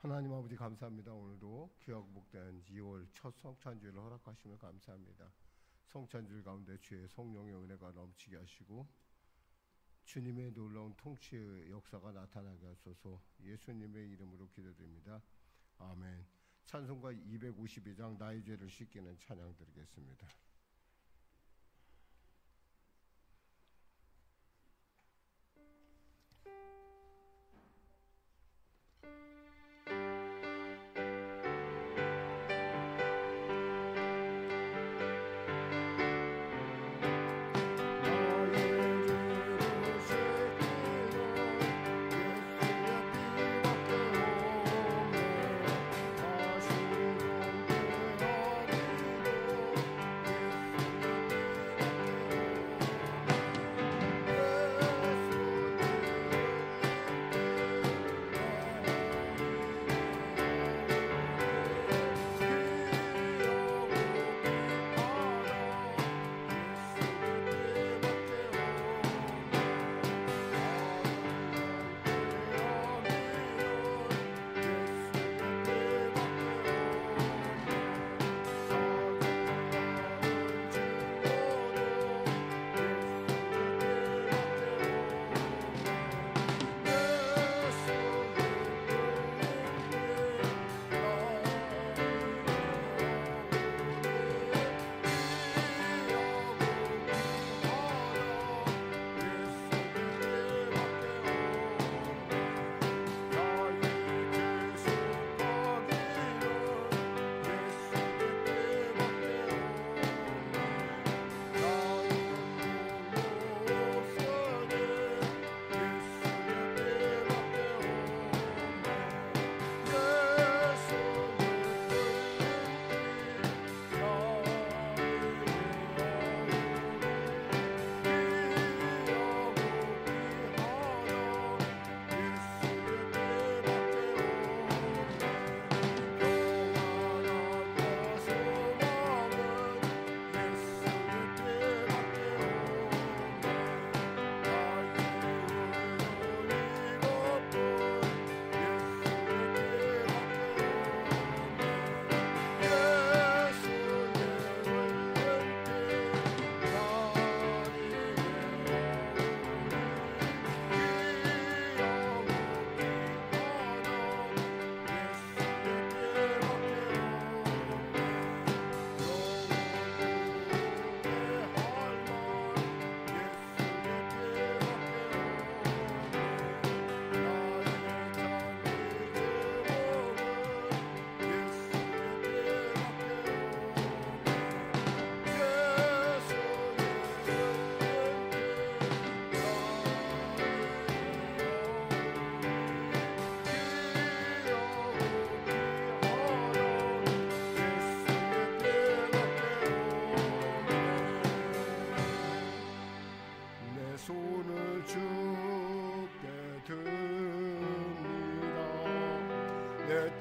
하나님 아버지 감사합니다. 오늘도 귀하고 복된 2월 첫 성찬주일을 허락하심을 감사합니다. 성찬주일 가운데 주의 성령의 은혜가 넘치게 하시고 주님의 놀라운 통치의 역사가 나타나게 하소서. 예수님의 이름으로 기도드립니다. 아멘. 찬송가 252장 나의 죄를 씻기는 찬양 드리겠습니다.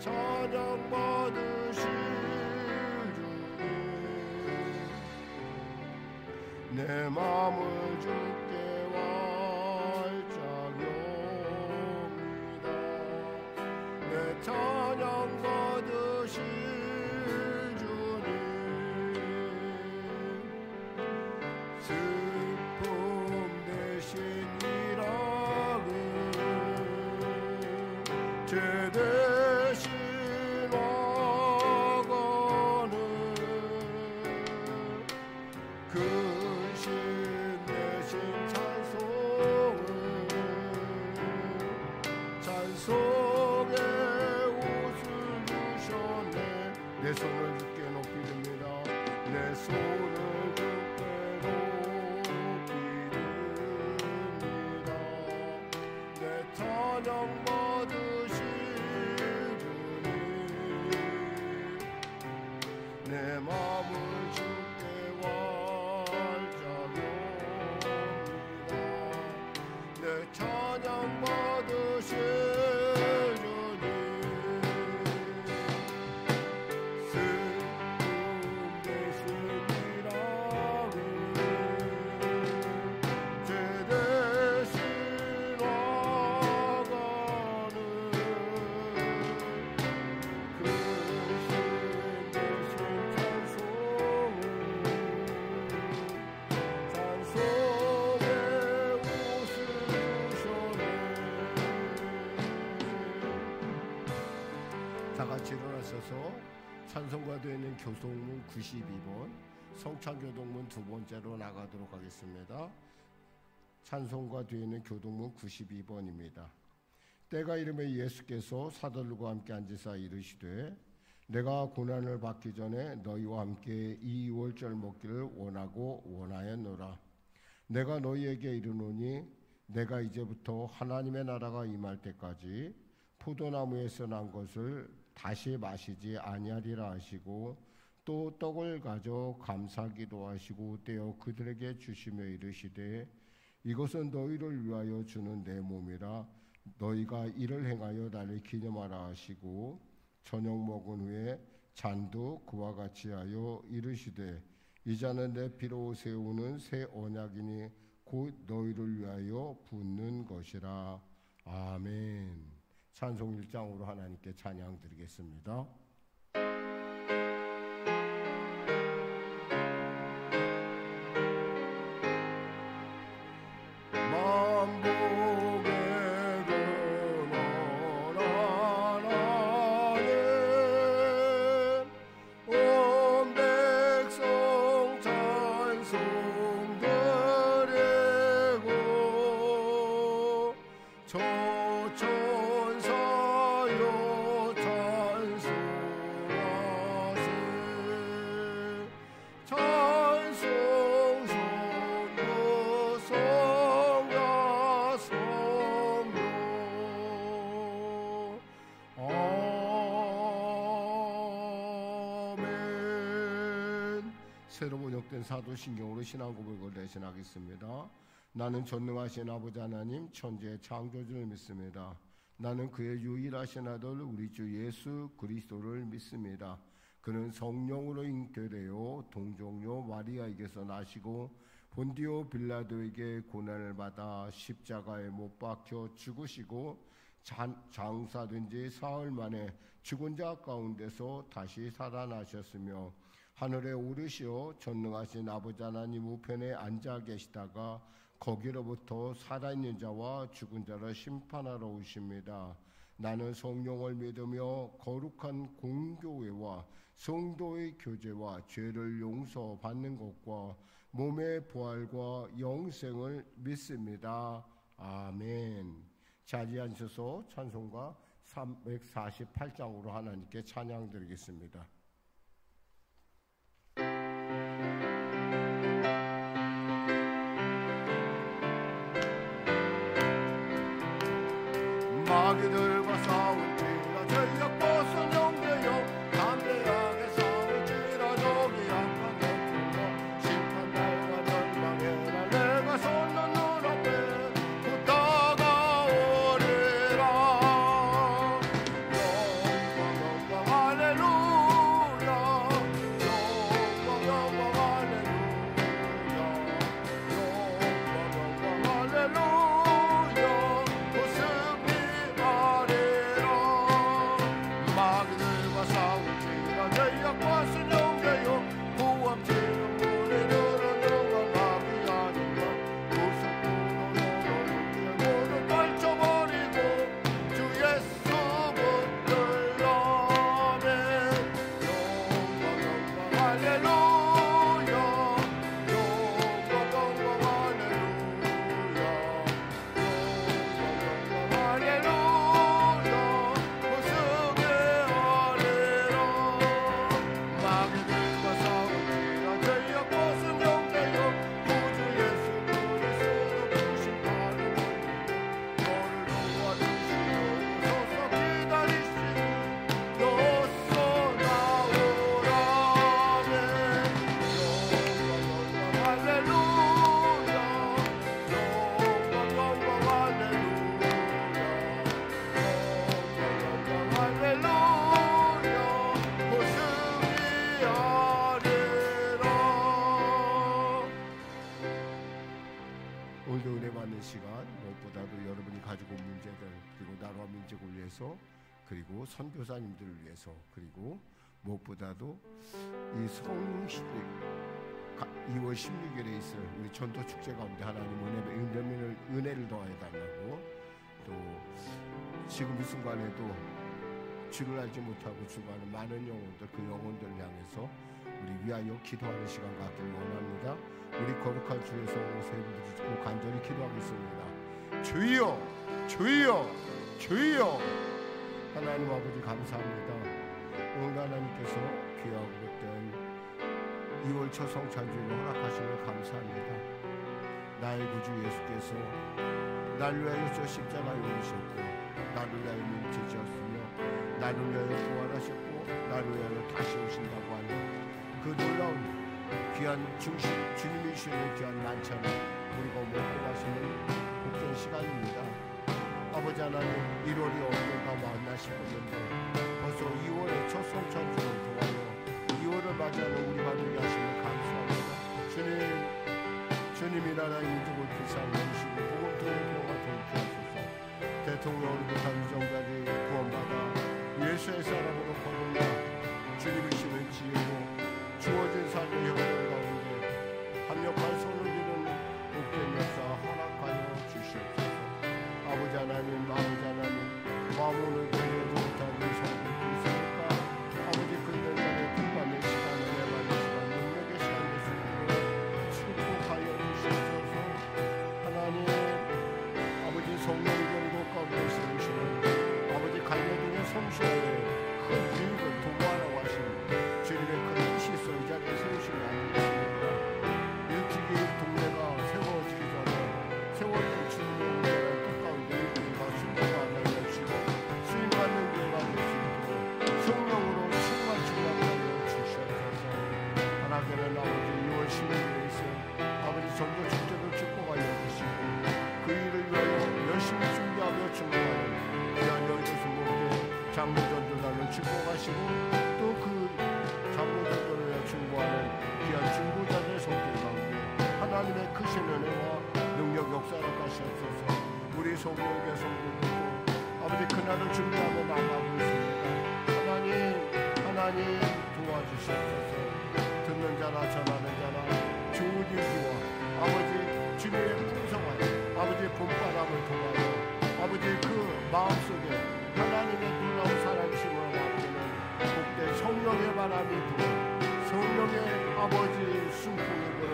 찬양 받으실 주님 내 마음을 주께 활짝 엽니다. 내 찬양 받으실 주님 슬픔 대신 일하는 죄 대신 근신 대신 찬송의 옷을 주셨네. 내 손을 주께 높이 듭니다. 내 손을 주께 높이 듭니다. 내 찬양 받으실 주님 내 마음을 주께 활짝 찬송가되어 있는 교동문 92번, 성찬교동문 두 번째로 나가도록 하겠습니다. 찬송가 뒤에 있는 교동문 92번입니다. 때가 이르매 예수께서 사도들과 함께 앉으사 이르시되 내가 고난을 받기 전에 너희와 함께 이 유월절 먹기를 원하고 원하였노라. 내가 너희에게 이르노니 내가 이제부터 하나님의 나라가 임할 때까지 포도나무에서 난 것을 다시 마시지 아니하리라 하시고 또 떡을 가져 감사기도 하시고 떼어 그들에게 주시며 이르시되 이것은 너희를 위하여 주는 내 몸이라 너희가 이를 행하여 나를 기념하라 하시고 저녁 먹은 후에 잔도 그와 같이 하여 이르시되 이 잔은 내 피로 세우는 새 언약이니 곧 너희를 위하여 붓는 것이라. 아멘. 찬송 1장으로 하나님께 찬양 드리겠습니다. 새로 번역된 사도신경으로 신앙 고백을 대신하겠습니다. 나는 전능하신 아버지 하나님 천지의 창조주를 믿습니다. 나는 그의 유일하신 아들 우리 주 예수 그리스도를 믿습니다. 그는 성령으로 잉태되어 동정녀 마리아에게서 나시고 본디오 빌라도에게 고난을 받아 십자가에 못 박혀 죽으시고 장사된 지 사흘 만에 죽은 자 가운데서 다시 살아나셨으며 하늘에 오르시어 전능하신 아버지 하나님 우편에 앉아 계시다가 거기로부터 살아있는 자와 죽은 자를 심판하러 오십니다. 나는 성령을 믿으며 거룩한 공교회와 성도의 교제와 죄를 용서받는 것과 몸의 부활과 영생을 믿습니다. 아멘. 자리에 앉으셔서 찬송가 348장으로 하나님께 찬양 드리겠습니다. 마귀들과 싸울지라 전력 벗은 영계여 담대하게 싸울지라 저기 약한 것들로 심판날과 멸망해라 내가 섰는 눈앞에 곧 다가오리라. 영광 할렐루야 영광 할렐루야 영광 할렐루야 마귀들과 싸울지라 전력과 순영되어 구함치는 문에 늘어놓은 마귀 아닌가 구속으로 너를 떨쳐버리고 주 예수 붙들라면 영광 할렐루야 영광 할렐루야 영광 할렐루야 마귀들과 싸울지라 전력 벗은 영계여 구주 예수 그리스도 그 심판을 보이고 너를 도와주시고 서서 기다리시니 너서 나오라면 영광 할렐루야 영광 할렐루야 영광 할렐루야 오늘도 은혜 받는 시간 무엇보다도 여러분이 가지고 온 문제들 그리고 나라와 민족을 위해서 그리고 선교사님들을 위해서 그리고 무엇보다도 이 성식 2월 16일에 있을 우리 전도 축제 가운데 하나님 은혜를 더해 달라고 또 지금 이 순간에도 주를 알지 못하고 죽어가는 많은 영혼들, 그 영혼들을 향해서 우리 위하여 기도하는 시간 갖기를 원합니다. 우리 거룩한 주에서 세 부르짖고 간절히 기도하겠습니다. 주여, 주여, 주여. 하나님 아버지 감사합니다. 오늘 하나님께서 귀하고 복된 2월 첫 성찬주일을 허락하시면 감사합니다. 나의 구주 예수께서 나를 위하여 저 십자가에 오르셨고 나를 위하여 몸체지었으며 나를 위하여 부활하셨고 나를 위하여 다시 오신다고 하는 그 놀라운 귀한 주님이 주시는 귀한 만찬을 우리가 먹고 마시는 복된 시간입니다. 아버지 하나님, 1월이 언젠가 왔나 싶었는데 벌써 2월의 첫 성찬주를 통하여 2월을 맞이하는 우리가 되게 하시면 감사합니다. 주님이 나라의 민족을 불쌍히 여기시고 복음통의 병과 되게 하소서. 대통령으로부터 유정자들이 구원받아 예수의 사람으로 거듭나 주님이시는 지혜로 주어진 삶의 형편 가운데 합력한 손을 드는 복된 역사 허락하여 주시옵소서. 아버지 하나님, 마음을 걸려도 못하는 성도들이 있으니까 아버지 그들 간의 불밤의 시간을 내만의 시간, 능력의 시간 되시고 축복하여 주시옵소서. 하나님, 아버지 성령 경고 가운데 세우시는 아버지 갈매기의 솜씨에 큰 유익을 도모하라고 하시는 주님의 큰 뜻이 있어 이 자리에 세우시면 안 되겠습니다. 일찍이 동네가 세워지기 전에 세워진 주님의 은혜를 뜻 가운데 우리가 순종을 안 하시고 수임받는 교회가 될 수 있도록 성령으로 충만하여 주시옵소서. 하나님은 아버지 2월 16일에 있어 아버지 전도 축제를 축복하여 주시고 그 일을 위하여 열심히 준비하며 충만하는 귀한 여기서 모두 장로전도단을 축복하시고 또 그 장로전도를 위해 충고하는 귀한 중보자들의 손길 가운데 하나님의 크신 은혜와 능력 역사를 가시옵소서. 우리 성령의 성도들도 아버지 그날을 준비하며 나가고 있습니다. 하나님 도와주시옵소서. 듣는 자나 전하는 자나 좋은 얘기와 아버지 주님의 풍성한 아버지 봄바람을 통하여 아버지 그 마음속에 하나님의 놀라운 살아계심을 맡기는 복된 성령의 바람이 불어 성령의 아버지 순풍이 부는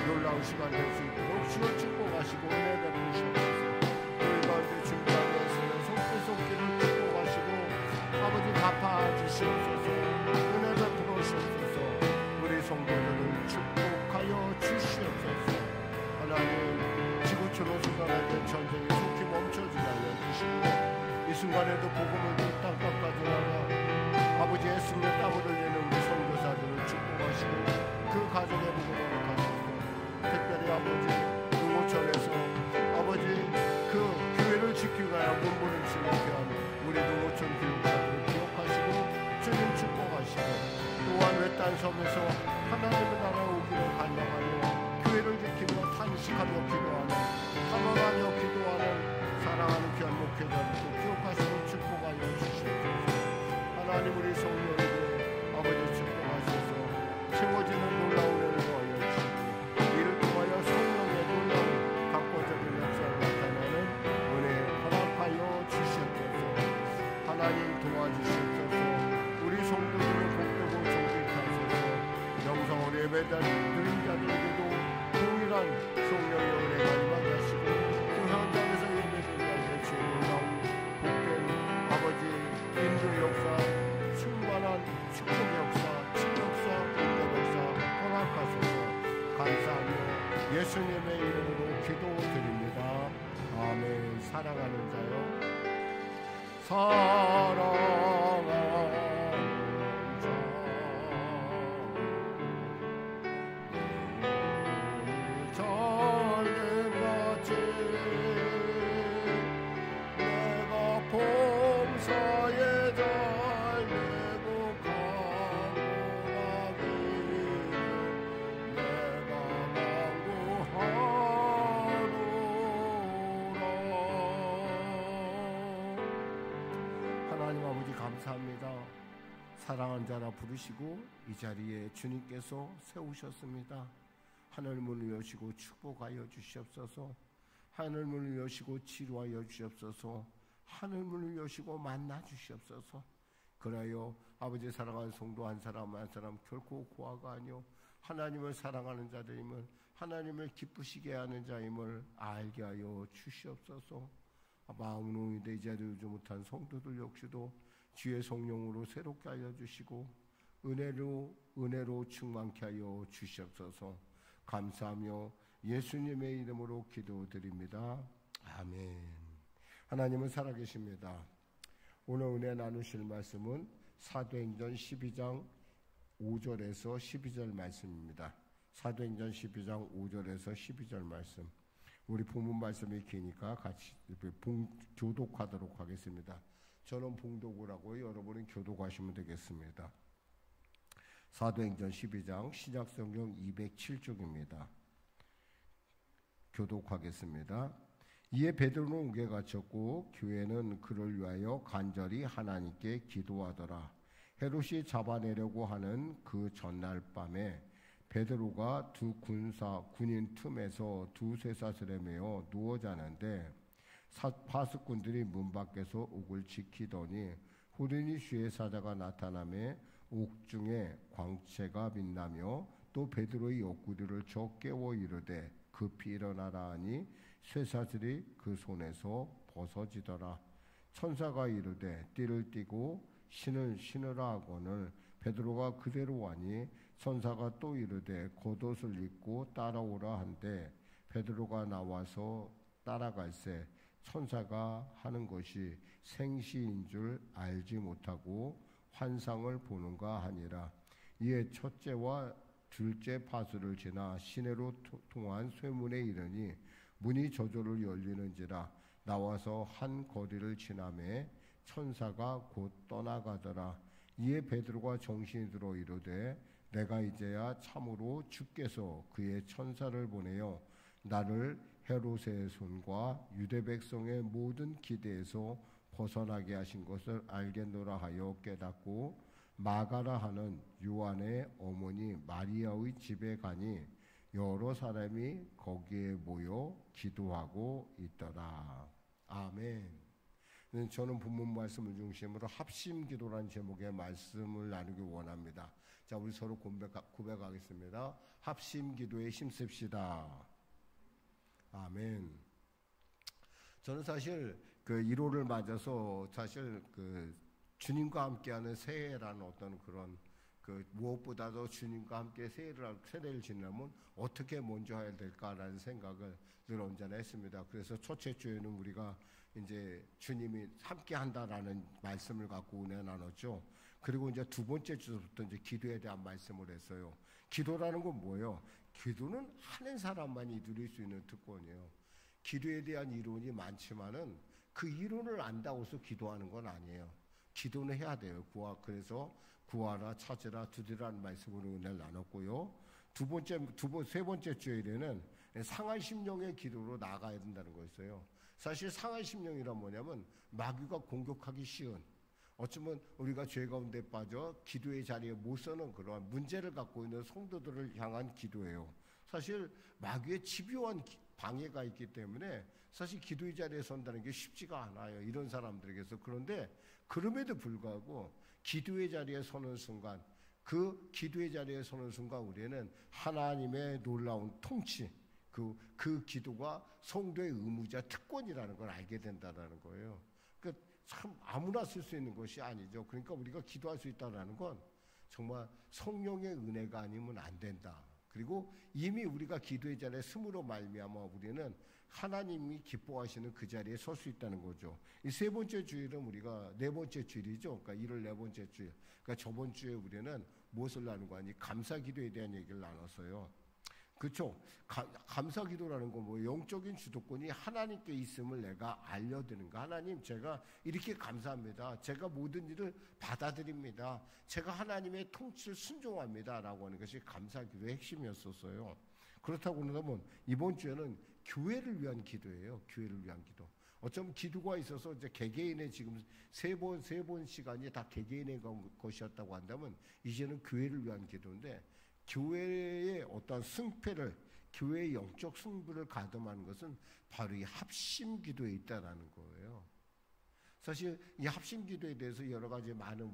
놀라운 시간 될 수 있도록 주여 축복하시고 은혜 베푸시옵소서. 우리 가운데 준비하며 있으면 손길을 축복하시고 아버지 갚아주시옵소서. 은혜 베푸시옵소서. 우리 성도들을 축복하여 주시옵소서. 하나님, 지구촌으로 쏟아내는 전쟁이 속히 멈춰지게 알려주시고 이 순간에도 복음을 그 땅값까지 나가 아버지의 승리 땀을 흘리는 우리 선교사들을 축복하시고 그 가정의 복음을 허락하소서. 특별히 아버지 농어촌에서 아버지 그 교회를 지키기 위하여 몸부림치는 귀한 우리 농어촌 교육자들을 기억하시고 주님 축복하시고 또한 외딴 섬에서 하나님의 나라에 오기를 간당하며 교회를 지키며 탄식하며 기도하는 탄원하며 기도하는 사랑하는 귀한 목회자들도 기억하시고 축복하여 주시옵소서. 하나님, 우리 성령에게 아버지 축복하셔서 채워지는 놀라운 은혜를 더하여 주시고 이를 통하여 성령의 놀라운 각고적인 역사를 나타내는 은혜 허락하여 주시옵소서. 하나님 도와주시옵소서. 우리 성도들을 복되고 정직케 하소서. 영성으로 예배드리는 자들에게도 동일한 성령의 은혜가 임하시고 또 현장에서 예배드리는 주의 놀라운 복된 아버지 인도 역사, 충만한 축복 역사, 치유역사, 공격 역사 허락하소서. 감사하며 예수님의 이름으로 기도드립니다. 아멘. 사랑하는 자요, 사랑하는 자, 잘됨같이 내가 범사에 잘되고 강구하기 내가 강구하노라. 하나님 아버지 감사합니다. 사랑하는 자라 부르시고 이 자리에 주님께서 세우셨습니다. 하늘 문을 여시고 축복하여 주시옵소서. 하늘 문을 여시고 치료하여 주시옵소서. 하늘 문을 여시고 만나 주시옵소서. 그러하여 아버지 사랑하는 성도 한 사람 한 사람 결코 고아가 아니요 하나님을 사랑하는 자들임을, 하나님을 기쁘시게 하는 자임을 알게 하여 주시옵소서. 마음으로 이 자리에 오지 못한 성도들 역시도 주의 성령으로 새롭게 알려주시고 은혜로 충만케 하여 주시옵소서. 감사하며 예수님의 이름으로 기도드립니다. 아멘. 하나님은 살아계십니다. 오늘 은혜 나누실 말씀은 사도행전 12장 5절에서 12절 말씀입니다. 사도행전 12장 5절에서 12절 말씀. 우리 본문 말씀이 기니까 같이 교독하도록 하겠습니다. 저는 봉독을 하고 여러분은 교독하시면 되겠습니다. 사도행전 12장 신약성경 207쪽입니다. 교독하겠습니다. 이에 베드로는 옥에 갇혔고 교회는 그를 위하여 간절히 하나님께 기도하더라. 헤롯이 잡아내려고 하는 그 전날 밤에 베드로가 두 군인 틈에서 두 쇠사슬에 매어 누워 자는데 파수꾼들이 문 밖에서 옥을 지키더니 호련히 주의 사자가 나타나매 옥중에 광채가 빛나며 또 베드로의 옆구리를 쳐 깨워 이르되 급히 일어나라 하니 쇠사슬이 그 손에서 벗어지더라. 천사가 이르되 띠를 띠고 신을 신으라 하거늘 베드로가 그대로 하니 천사가 또 이르되 겉옷을 입고 따라오라 한데 베드로가 나와서 따라갈새 천사가 하는 것이 생시인 줄 알지 못하고 환상을 보는가 하니라. 이에 첫째와 둘째 파수를 지나 시내로 통한 쇠문에 이르니 문이 저절로 열리는지라. 나와서 한 거리를 지나매 천사가 곧 떠나가더라. 이에 베드로가 정신이 들어 이르되 내가 이제야 참으로 주께서 그의 천사를 보내어 나를 헤롯의 손과 유대 백성의 모든 기대에서 벗어나게 하신 것을 알겠노라 하여 깨닫고 마가라 하는 요한의 어머니 마리아의 집에 가니 여러 사람이 거기에 모여 기도하고 있더라. 아멘. 저는 본문 말씀을 중심으로 합심기도라는 제목의 말씀을 나누기 원합니다. 자, 우리 서로 고백하겠습니다. 합심기도에 힘씁시다. 아멘. 저는 사실 그 1호를 맞아서 사실 그 주님과 함께하는 새해라는 어떤 그런 그 무엇보다도 주님과 함께 세례를 지내려면 어떻게 먼저 해야 될까라는 생각을 늘 언제나 했습니다. 그래서 첫째 주에는 우리가 이제 주님이 함께 한다라는 말씀을 갖고 은혜 나눴죠. 그리고 이제 두 번째 주부터 이제 기도에 대한 말씀을 했어요. 기도라는 건 뭐예요? 기도는 하는 사람만이 누릴 수 있는 특권이에요. 기도에 대한 이론이 많지만은 그 이론을 안다고 해서 기도하는 건 아니에요. 기도는 해야 돼요. 그래서 구하라, 찾으라, 두드리라는 말씀으로 은혜를 나눴고요. 세 번째 주일에는 상한 심령의 기도로 나아가야 된다는 거였어요. 사실 상한 심령이란 뭐냐면 마귀가 공격하기 쉬운, 어쩌면 우리가 죄 가운데 빠져 기도의 자리에 못 서는 그러한 문제를 갖고 있는 성도들을 향한 기도예요. 사실 마귀의 집요한 방해가 있기 때문에 사실 기도의 자리에 선다는 게 쉽지가 않아요. 이런 사람들에게서. 그런데 그럼에도 불구하고 기도의 자리에 서는 순간, 그 기도의 자리에 서는 순간 우리는 하나님의 놀라운 통치, 그 기도가 성도의 의무자 특권이라는 걸 알게 된다는 거예요. 그러니까 참 아무나 쓸 수 있는 것이 아니죠. 그러니까 우리가 기도할 수 있다는 건 정말 성령의 은혜가 아니면 안 된다. 그리고 이미 우리가 기도의 자리에 숨으로 말미암아 우리는 하나님이 기뻐하시는 그 자리에 설 수 있다는 거죠. 이 세 번째 주일은 우리가 네 번째 주일이죠. 그러니까 1월 네 번째 주일. 그러니까 저번 주에 우리는 무엇을 나눈 거 아니? 감사 기도에 대한 얘기를 나눴어요. 그렇죠? 감사 기도라는 건 뭐 영적인 주도권이 하나님께 있음을 내가 알려드리는 거. 하나님, 제가 이렇게 감사합니다. 제가 모든 일을 받아들입니다. 제가 하나님의 통치를 순종합니다라고 하는 것이 감사 기도의 핵심이었었어요. 그렇다고 그러면 이번 주에는 교회를 위한 기도예요. 교회를 위한 기도. 어쩌면 기도가 있어서 이제 개개인의 지금 세 번 시간이 다 개개인의 것이었다고 한다면 이제는 교회를 위한 기도인데, 교회의 어떤 승패를, 교회의 영적 승부를 가늠하는 것은 바로 이 합심 기도에 있다라는 거예요. 사실 이 합심기도에 대해서 여러 가지 많은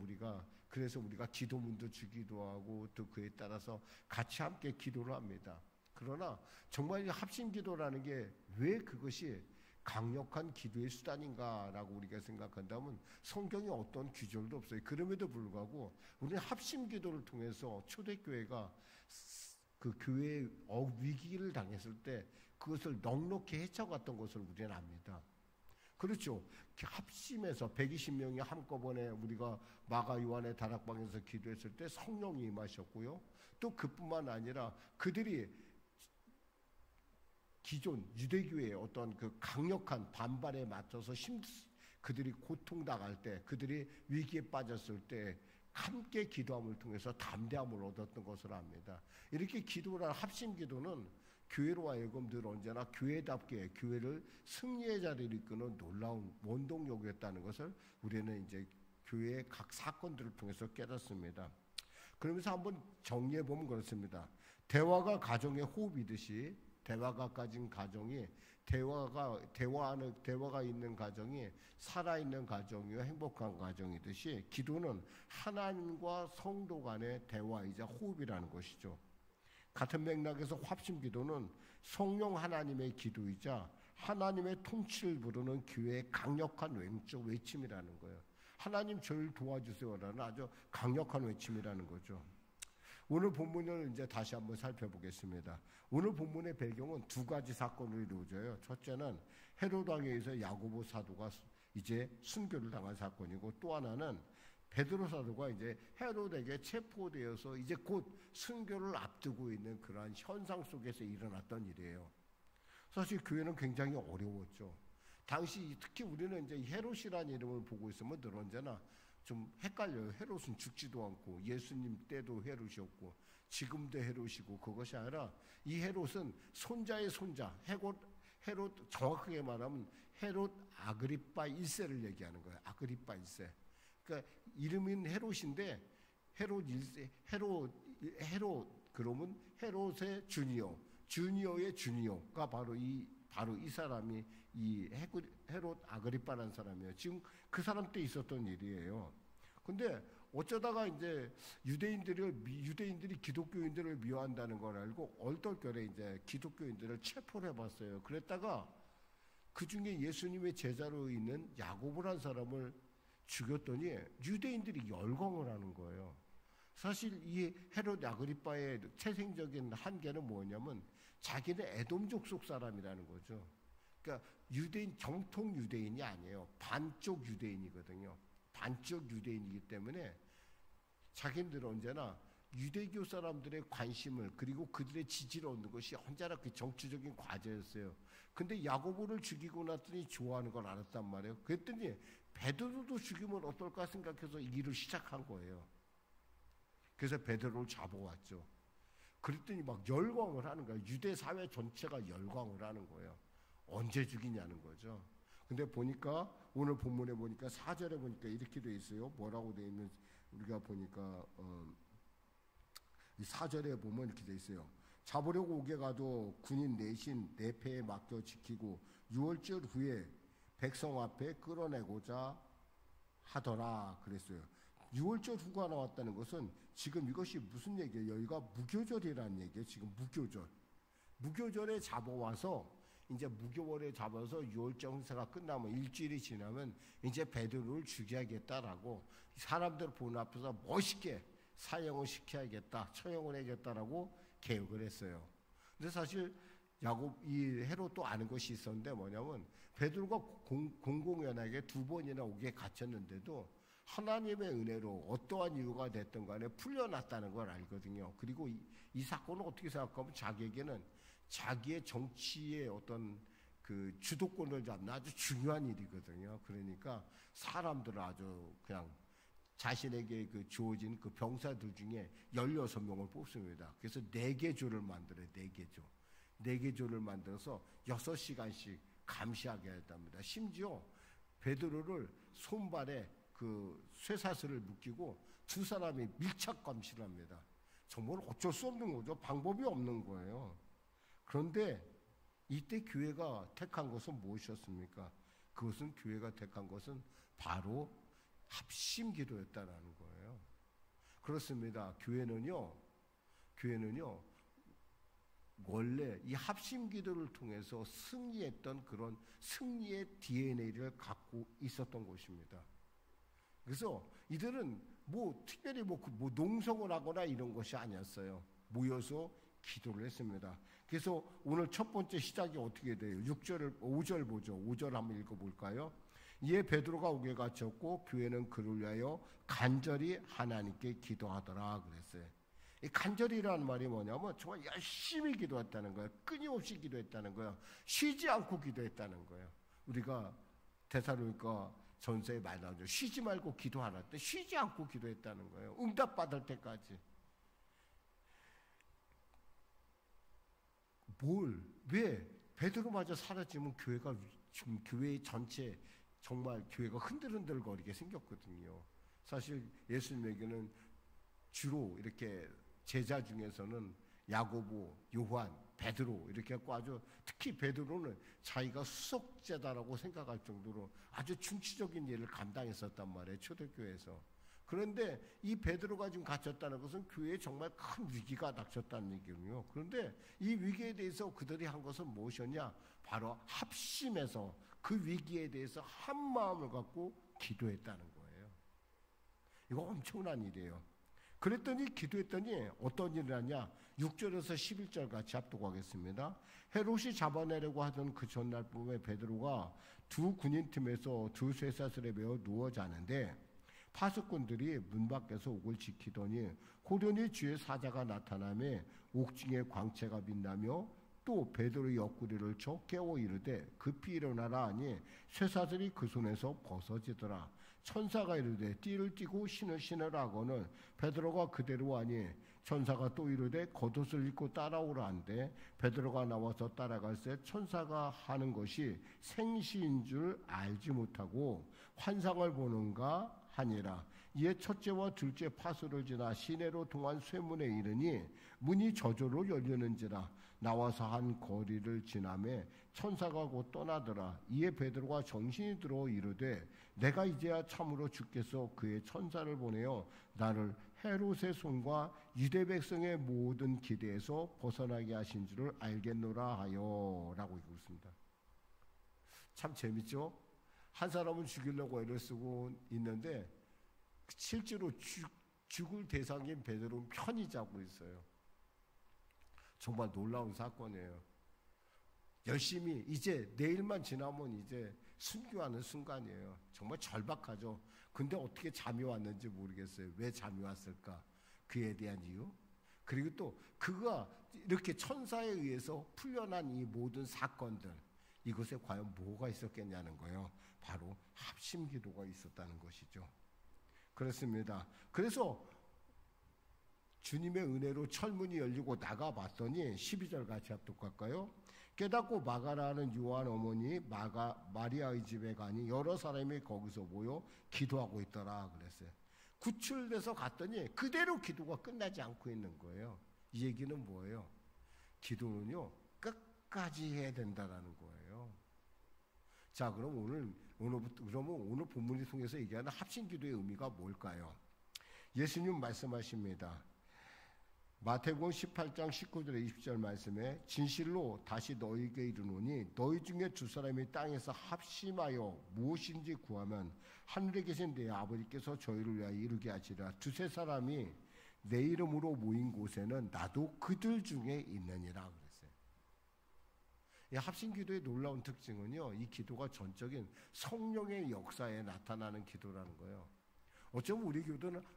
그래서 우리가 기도문도 주기도 하고 또 그에 따라서 같이 함께 기도를 합니다. 그러나 정말 이 합심기도라는 게 왜 그것이 강력한 기도의 수단인가라고 우리가 생각한다면 성경에 어떤 규절도 없어요. 그럼에도 불구하고 우리는 합심기도를 통해서 초대교회가 그 교회의 위기를 당했을 때 그것을 넉넉히 헤쳐갔던 것을 우리는 압니다. 그렇죠. 합심해서 120명이 한꺼번에 우리가 마가 요한의 다락방에서 기도했을 때 성령이 임하셨고요. 또 그뿐만 아니라 그들이 기존 유대교의 어떤 그 강력한 반발에 맞춰서 그들이 고통당할 때, 그들이 위기에 빠졌을 때 함께 기도함을 통해서 담대함을 얻었던 것을 압니다. 이렇게 기도란 합심 기도는 교회로 하여금 늘 언제나 교회답게 교회를 승리의 자리를 이끄는 놀라운 원동력이었다는 것을 우리는 이제 교회의 각 사건들을 통해서 깨닫습니다. 그러면서 한번 정리해 보면 그렇습니다. 대화가 가정의 호흡이듯이 대화가 가진 가정이 대화가 있는 가정이 살아있는 가정이요 행복한 가정이듯이 기도는 하나님과 성도 간의 대화이자 호흡이라는 것이죠. 같은 맥락에서 합심기도는 성령 하나님의 기도이자 하나님의 통치를 부르는 교회의 강력한 왼쪽 외침이라는 거예요. 하나님 저를 도와주세요라는 아주 강력한 외침이라는 거죠. 오늘 본문을 이제 다시 한번 살펴보겠습니다. 오늘 본문의 배경은 두 가지 사건으로 이루어져요. 첫째는 헤롯 왕에 의해서 야고보 사도가 이제 순교를 당한 사건이고, 또 하나는 베드로 사도가 이제 헤롯에게 체포되어서 이제 곧 순교를 앞두고 있는 그러한 현상 속에서 일어났던 일이에요. 사실 교회는 굉장히 어려웠죠. 당시 특히 우리는 이제 헤롯이라는 이름을 보고 있으면 늘 언제나 좀 헷갈려요. 헤롯은 죽지도 않고 예수님 때도 헤롯이었고 지금도 헤롯이고, 그것이 아니라 이 헤롯은 손자의 손자, 헤롯 정확하게 말하면 헤롯 아그리파 1세를 얘기하는 거예요. 아그리파 1세. 그러니까 이름은 헤롯인데 헤롯 그러면 헤롯의 주니어의 주니어가 바로 이 사람이 이 헤롯 아그리파라는 사람이에요. 지금 그 사람 때 있었던 일이에요. 근데 어쩌다가 이제 유대인들이 기독교인들을 미워한다는 걸 알고 얼떨결에 이제 기독교인들을 체포를 해봤어요. 그랬다가 그 중에 예수님의 제자로 있는 야고보라는 사람을 죽였더니 유대인들이 열광을 하는 거예요. 사실 이 헤롯 아그리파의 태생적인 한계는 뭐냐면 자기는 에돔 족속 사람이라는 거죠. 그러니까 정통 유대인이 아니에요. 반쪽 유대인이거든요. 반쪽 유대인이기 때문에 자기들은 언제나 유대교 사람들의 관심을 그리고 그들의 지지를 얻는 것이 언제나 그 정치적인 과제였어요. 근데 야고보를 죽이고 났더니 좋아하는 걸 알았단 말이에요. 그랬더니 베드로도 죽이면 어떨까 생각해서 이 일을 시작한 거예요. 그래서 베드로를 잡아왔죠. 그랬더니 막 열광을 하는 거예요. 유대 사회 전체가 열광을 하는 거예요. 언제 죽이냐는 거죠. 근데 보니까 오늘 본문에 보니까 4절에 보니까 이렇게 돼 있어요. 뭐라고 돼 있는 우리가 보니까 이 4절에 보면 이렇게 돼 있어요. 잡으려고 오게 가도 군인 내신 내 패에 맡겨 지키고 6월절 후에 백성 앞에 끌어내고자 하더라 그랬어요. 6월절 후가 나왔다는 것은 지금 이것이 무슨 얘기예요? 여기가 무교절이라는 얘기예요. 지금 무교절에 잡아와서 이제 무교월에 잡아서 6월절 행사가 끝나면 일주일이 지나면 이제 베드로를 죽여야겠다라고 사람들 보는 앞에서 멋있게 사형을 시켜야겠다, 처형을 해야겠다라고 계획을 했어요. 근데 사실 이 헤롯도 아는 것이 있었는데 뭐냐면 베드로가 공공연하게 2번이나 오게 갇혔는데도 하나님의 은혜로 어떠한 이유가 됐든 간에 풀려났다는 걸 알거든요. 그리고 이 사건을 어떻게 생각하면 자기에게는 자기의 정치의 어떤 그 주도권을 잡는 아주 중요한 일이거든요. 그러니까 사람들을 아주 그냥 자신에게 그 주어진 그 병사들 중에 16명을 뽑습니다. 그래서 4개 조를 만들어요. 4개 조를 만들어서 6시간씩 감시하게 했답니다. 심지어 베드로를 손발에 그 쇠사슬을 묶이고 두 사람이 밀착 감시를 합니다. 정말 어쩔 수 없는 거죠. 방법이 없는 거예요. 그런데 이때 교회가 택한 것은 무엇이었습니까? 그것은 교회가 택한 것은 바로 합심 기도였다라는 거예요. 그렇습니다. 교회는요 원래 이 합심 기도를 통해서 승리했던 그런 승리의 DNA를 갖고 있었던 것입니다. 그래서 이들은 특별히 농성을 하거나 이런 것이 아니었어요. 모여서 기도를 했습니다. 그래서 오늘 첫 번째 시작이 어떻게 돼요? 5절 보죠. 5절 한번 읽어볼까요? 이에 베드로가 옥에 갇혔고 교회는 그를 위하여 간절히 하나님께 기도하더라 그랬어요. 이 간절히라는 말이 뭐냐면 정말 열심히 기도했다는 거예요. 끊임없이 기도했다는 거예요. 쉬지 않고 기도했다는 거예요. 우리가 데살로니가 전서에 많이 나오죠. 쉬지 말고 기도하라 때 쉬지 않고 기도했다는 거예요. 응답받을 때까지. 왜 베드로마저 사라지면 교회가 지금 교회 전체 정말 교회가 흔들흔들거리게 생겼거든요. 사실 예수님에게는 주로 이렇게 제자 중에서는 야고보, 요한, 베드로 이렇게 갖고 아주 특히 베드로는 자기가 수석제다라고 생각할 정도로 아주 중추적인 일을 감당했었단 말이에요. 초대교회에서. 그런데 이 베드로가 지금 갇혔다는 것은 교회에 정말 큰 위기가 닥쳤다는 얘기군요. 그런데 이 위기에 대해서 그들이 한 것은 무엇이었냐? 바로 합심해서 그 위기에 대해서 한 마음을 갖고 기도했다는 거예요. 이거 엄청난 일이에요. 그랬더니 기도했더니 어떤 일이 났냐? 6절에서 11절 같이 합독하겠습니다. 헤롯이 잡아내려고 하던 그 전날 밤에 베드로가 두 군인 틈에서 두 쇠사슬에 매어 누워 자는데 파수꾼들이 문 밖에서 옥을 지키더니 호련히 주의 사자가 나타나며 옥중에 광채가 빛나며 또 베드로의 옆구리를 쳐 깨워 이르되 급히 일어나라 하니 쇠사슬이 그 손에서 벗어지더라. 천사가 이르되 띠를 띠고 신을 신으라 하거늘 베드로가 그대로 하니 천사가 또 이르되 겉옷을 입고 따라오라 한데 베드로가 나와서 따라갈새 천사가 하는 것이 생시인 줄 알지 못하고 환상을 보는가 하니라. 이에 첫째와 둘째 파수를 지나 시내로 통한 쇠문에 이르니 문이 저절로 열리는지라. 나와서 한 거리를 지나매 천사가 곧 떠나더라. 이에 베드로가 정신이 들어 이르되 내가 이제야 참으로 주께서 그의 천사를 보내어 나를 헤롯의 손과 유대 백성의 모든 기대에서 벗어나게 하신 줄을 알겠노라 하여 라고 읽고 있습니다. 참 재밌죠? 한 사람은 죽이려고 애를 쓰고 있는데 실제로 죽을 대상인 베드로는 편히 자고 있어요. 정말 놀라운 사건이에요. 열심히 이제 내일만 지나면 이제 순교하는 순간이에요. 정말 절박하죠. 근데 어떻게 잠이 왔는지 모르겠어요. 왜 잠이 왔을까? 그에 대한 이유. 그리고 또 그가 이렇게 천사에 의해서 풀려난 이 모든 사건들, 이것에 과연 뭐가 있었겠냐는 거예요. 바로 합심기도가 있었다는 것이죠. 그렇습니다. 그래서 주님의 은혜로 철문이 열리고 나가봤더니 12절 같이 합독할까요? 깨닫고 마가라는 요한 어머니 마리아의 집에 가니 여러 사람이 거기서 모여 기도하고 있더라 그랬어요. 구출돼서 갔더니 그대로 기도가 끝나지 않고 있는 거예요. 이 얘기는 뭐예요? 기도는요 끝까지 해야 된다라는 거예요. 자, 그럼 오늘 본문을 통해서 얘기하는 합심기도의 의미가 뭘까요? 예수님 말씀하십니다. 마태복음 18장 19절에 20절 말씀에 진실로 다시 너희에게 이르노니 너희 중에 두 사람이 땅에서 합심하여 무엇인지 구하면 하늘에 계신 내 아버지께서 저희를 위하여 이루게 하시리라. 두세 사람이 내 이름으로 모인 곳에는 나도 그들 중에 있느니라 그랬어요. 이 합심기도의 놀라운 특징은요, 이 기도가 전적인 성령의 역사에 나타나는 기도라는 거예요. 어쩌면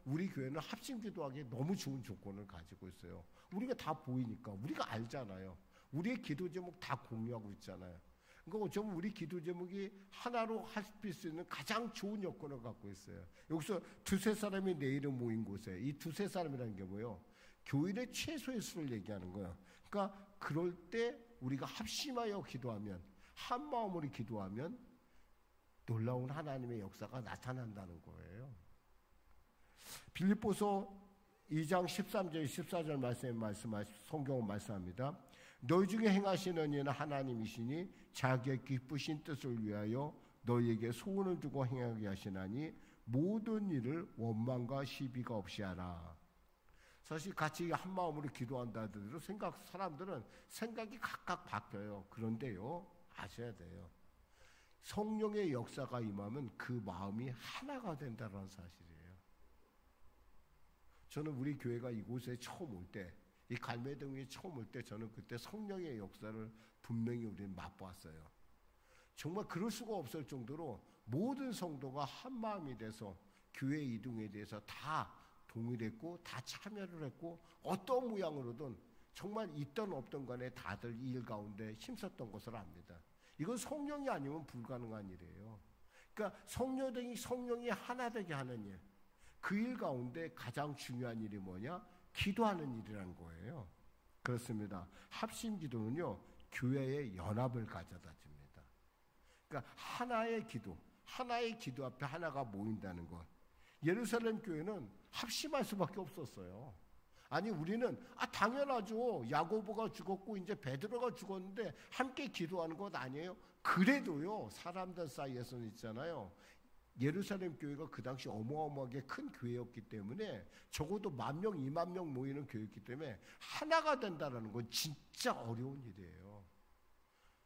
우리 교회는 합심기도하기에 너무 좋은 조건을 가지고 있어요. 우리가 다 보이니까 우리가 알잖아요. 우리의 기도 제목 다 공유하고 있잖아요. 그러니까 어쩌면 우리 기도 제목이 하나로 합칠 수 있는 가장 좋은 여건을 갖고 있어요. 여기서 두세 사람이 내 이름 모인 곳에 이 두세 사람이라는 게 뭐예요? 교인의 최소의 수를 얘기하는 거예요. 그러니까 그럴 때 우리가 합심하여 기도하면, 한 마음으로 기도하면 놀라운 하나님의 역사가 나타난다는 거예요. 빌립보서 2장 13절 14절 말씀에 성경은 말씀합니다. 너희 중에 행하시는 이는 하나님이시니 자기의 기쁘신 뜻을 위하여 너희에게 소원을 두고 행하게 하시나니 모든 일을 원망과 시비가 없이 하라. 사실 같이 한 마음으로 기도한다 하더라도 사람들은 생각이 각각 바뀌어요. 그런데요, 아셔야 돼요. 성령의 역사가 임하면 그 마음이 하나가 된다는 사실이에요. 저는 우리 교회가 이곳에 처음 올 때, 이 갈매동에 처음 올 때 저는 그때 성령의 역사를 분명히 우리는 맛보았어요. 정말 그럴 수가 없을 정도로 모든 성도가 한 마음이 돼서 교회 이동에 대해서 다 동의했고 다 참여를 했고 어떤 모양으로든 정말 있던 없던 간에 다들 이 일 가운데 힘썼던 것을 압니다. 이건 성령이 아니면 불가능한 일이에요. 그러니까 성령이 하나 되게 하는 일, 그 일 가운데 가장 중요한 일이 뭐냐? 기도하는 일이라는 거예요. 그렇습니다. 합심 기도는요, 교회의 연합을 가져다 줍니다. 그러니까 하나의 기도 앞에 하나가 모인다는 것. 예루살렘 교회는 합심할 수밖에 없었어요. 아니, 우리는 당연하죠. 야고보가 죽었고 이제 베드로가 죽었는데 함께 기도하는 것 아니에요? 그래도요, 사람들 사이에서는 있잖아요. 예루살렘 교회가 그 당시 어마어마하게 큰 교회였기 때문에 적어도 10,000명, 20,000명 모이는 교회였기 때문에 하나가 된다는 건 진짜 어려운 일이에요.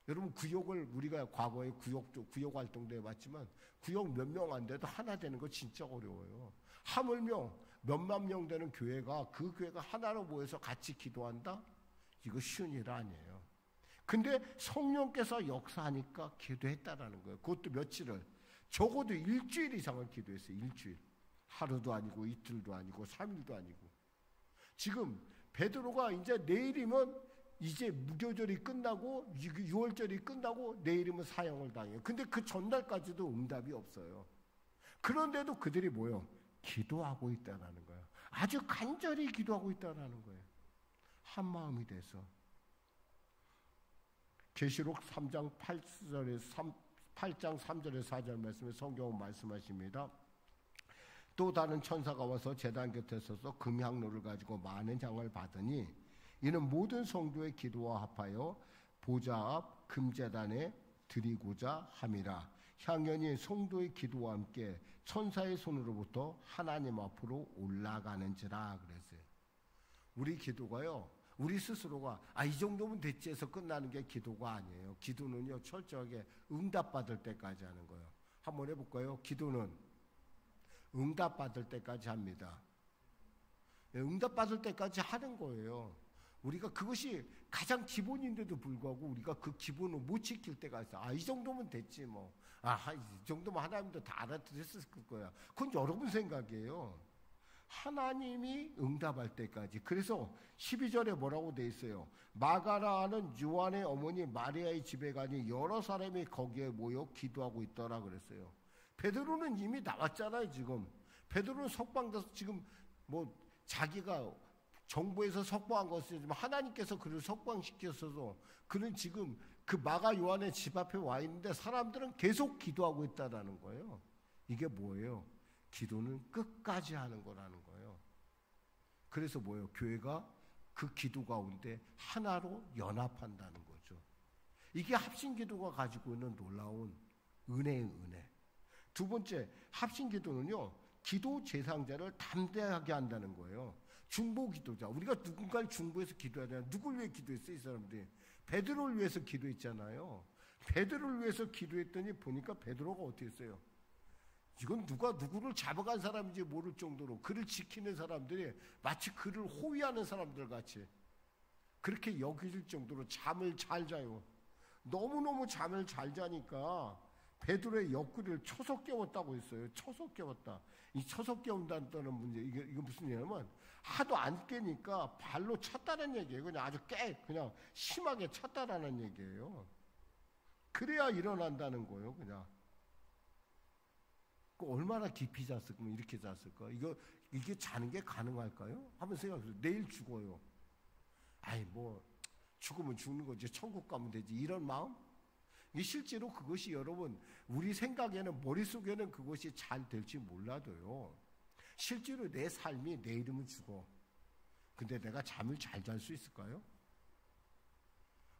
여러분, 구역을 우리가 과거에 구역 활동도 해봤지만 구역 몇 명 안 돼도 하나 되는 거 진짜 어려워요. 하물며 몇만 명 되는 교회가 그 교회가 하나로 모여서 같이 기도한다? 이거 쉬운 일 아니에요. 근데 성령께서 역사하니까 기도했다라는 거예요. 그것도 며칠을, 적어도 일주일 이상을 기도했어요. 일주일. 하루도 아니고 이틀도 아니고 3일도 아니고. 지금 베드로가 이제 내일이면 이제 무교절이 끝나고 6월절이 끝나고 내일이면 사형을 당해요. 근데 그 전날까지도 응답이 없어요. 그런데도 그들이 뭐예요? 기도하고 있다는 거예요. 아주 간절히 기도하고 있다는 거예요. 한 마음이 돼서. 계시록 3장 8장 3절에 4절 말씀에 성경은 말씀하십니다. 또 다른 천사가 와서 제단 곁에 서서 금향로를 가지고 많은 향을 받으니 이는 모든 성도의 기도와 합하여 보좌 앞 금제단에 드리고자 함이라. 향연이 성도의 기도와 함께 천사의 손으로부터 하나님 앞으로 올라가는지라 그랬어요. 우리 기도가요, 우리 스스로가 이 정도면 됐지 해서 끝나는 게 기도가 아니에요. 기도는요, 철저하게 응답받을 때까지 하는 거예요. 한번 해볼까요? 기도는 응답받을 때까지 합니다. 응답받을 때까지 하는 거예요. 우리가 그것이 가장 기본인데도 불구하고 우리가 그 기본을 못 지킬 때가 있어. 이 정도면 됐지 뭐. 이 정도면 하나님도 다 알아들었을 거야. 그건 여러분 생각이에요. 하나님이 응답할 때까지. 그래서 12절에 뭐라고 돼 있어요? 마가라는 요한의 어머니 마리아의 집에 가니 여러 사람이 거기에 모여 기도하고 있더라 그랬어요. 베드로는 이미 나왔잖아요. 지금 베드로는 석방돼서 지금 뭐 자기가 정부에서 석방한 것이지만 하나님께서 그를 석방시켰어도 그는 지금 그 마가 요한의 집 앞에 와 있는데 사람들은 계속 기도하고 있다라는 거예요. 이게 뭐예요? 기도는 끝까지 하는 거라는 거예요. 그래서 뭐예요? 교회가 그 기도 가운데 하나로 연합한다는 거죠. 이게 합심기도가 가지고 있는 놀라운 은혜의 은혜. 두 번째, 합심기도는요, 기도 대상자를 담대하게 한다는 거예요. 중보 기도자. 우리가 누군가를 중보해서 기도해야 되나? 누굴 위해 기도했어요, 이 사람들이? 베드로를 위해서 기도했잖아요. 베드로를 위해서 기도했더니 보니까 베드로가 어떻게 했어요? 이건 누가 누구를 잡아간 사람인지 모를 정도로 그를 지키는 사람들이 마치 그를 호위하는 사람들 같이 그렇게 여길 정도로 잠을 잘 자요. 너무너무 잠을 잘 자니까 베드로의 옆구리를 쳐서 깨웠다고 했어요. 쳐서 깨웠다. 이 쳐서 깨운다는 문제, 이게 무슨 얘기냐면 하도 안 깨니까 발로 찼다는 얘기예요. 그냥 아주 그냥 심하게 찼다라는 얘기예요. 그래야 일어난다는 거예요, 그냥. 얼마나 깊이 잤을까? 이렇게 잤을까? 이게 자는 게 가능할까요? 한번 생각해보세요. 내일 죽어요. 뭐 죽으면 죽는 거지. 천국 가면 되지. 이런 마음? 실제로 그것이 여러분 우리 생각에는 머릿속에는 그것이 잘 될지 몰라도요. 실제로 내 삶이 내일이면 죽어. 근데 내가 잠을 잘 잘 수 있을까요?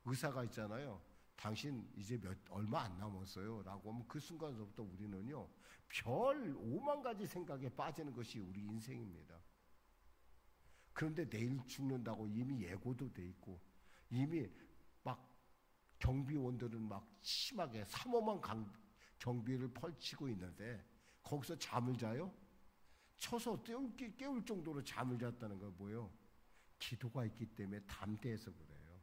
의사가 있잖아요. 당신 이제 얼마 안 남았어요 라고 하면 그 순간부터 우리는요 별 5만 가지 생각에 빠지는 것이 우리 인생입니다. 그런데 내일 죽는다고 이미 예고도 돼 있고 이미 막 경비원들은 막 심하게 삼엄한 경비를 펼치고 있는데 거기서 잠을 자요? 쳐서 깨울 정도로 잠을 잤다는 건 뭐예요? 기도가 있기 때문에 담대해서 그래요.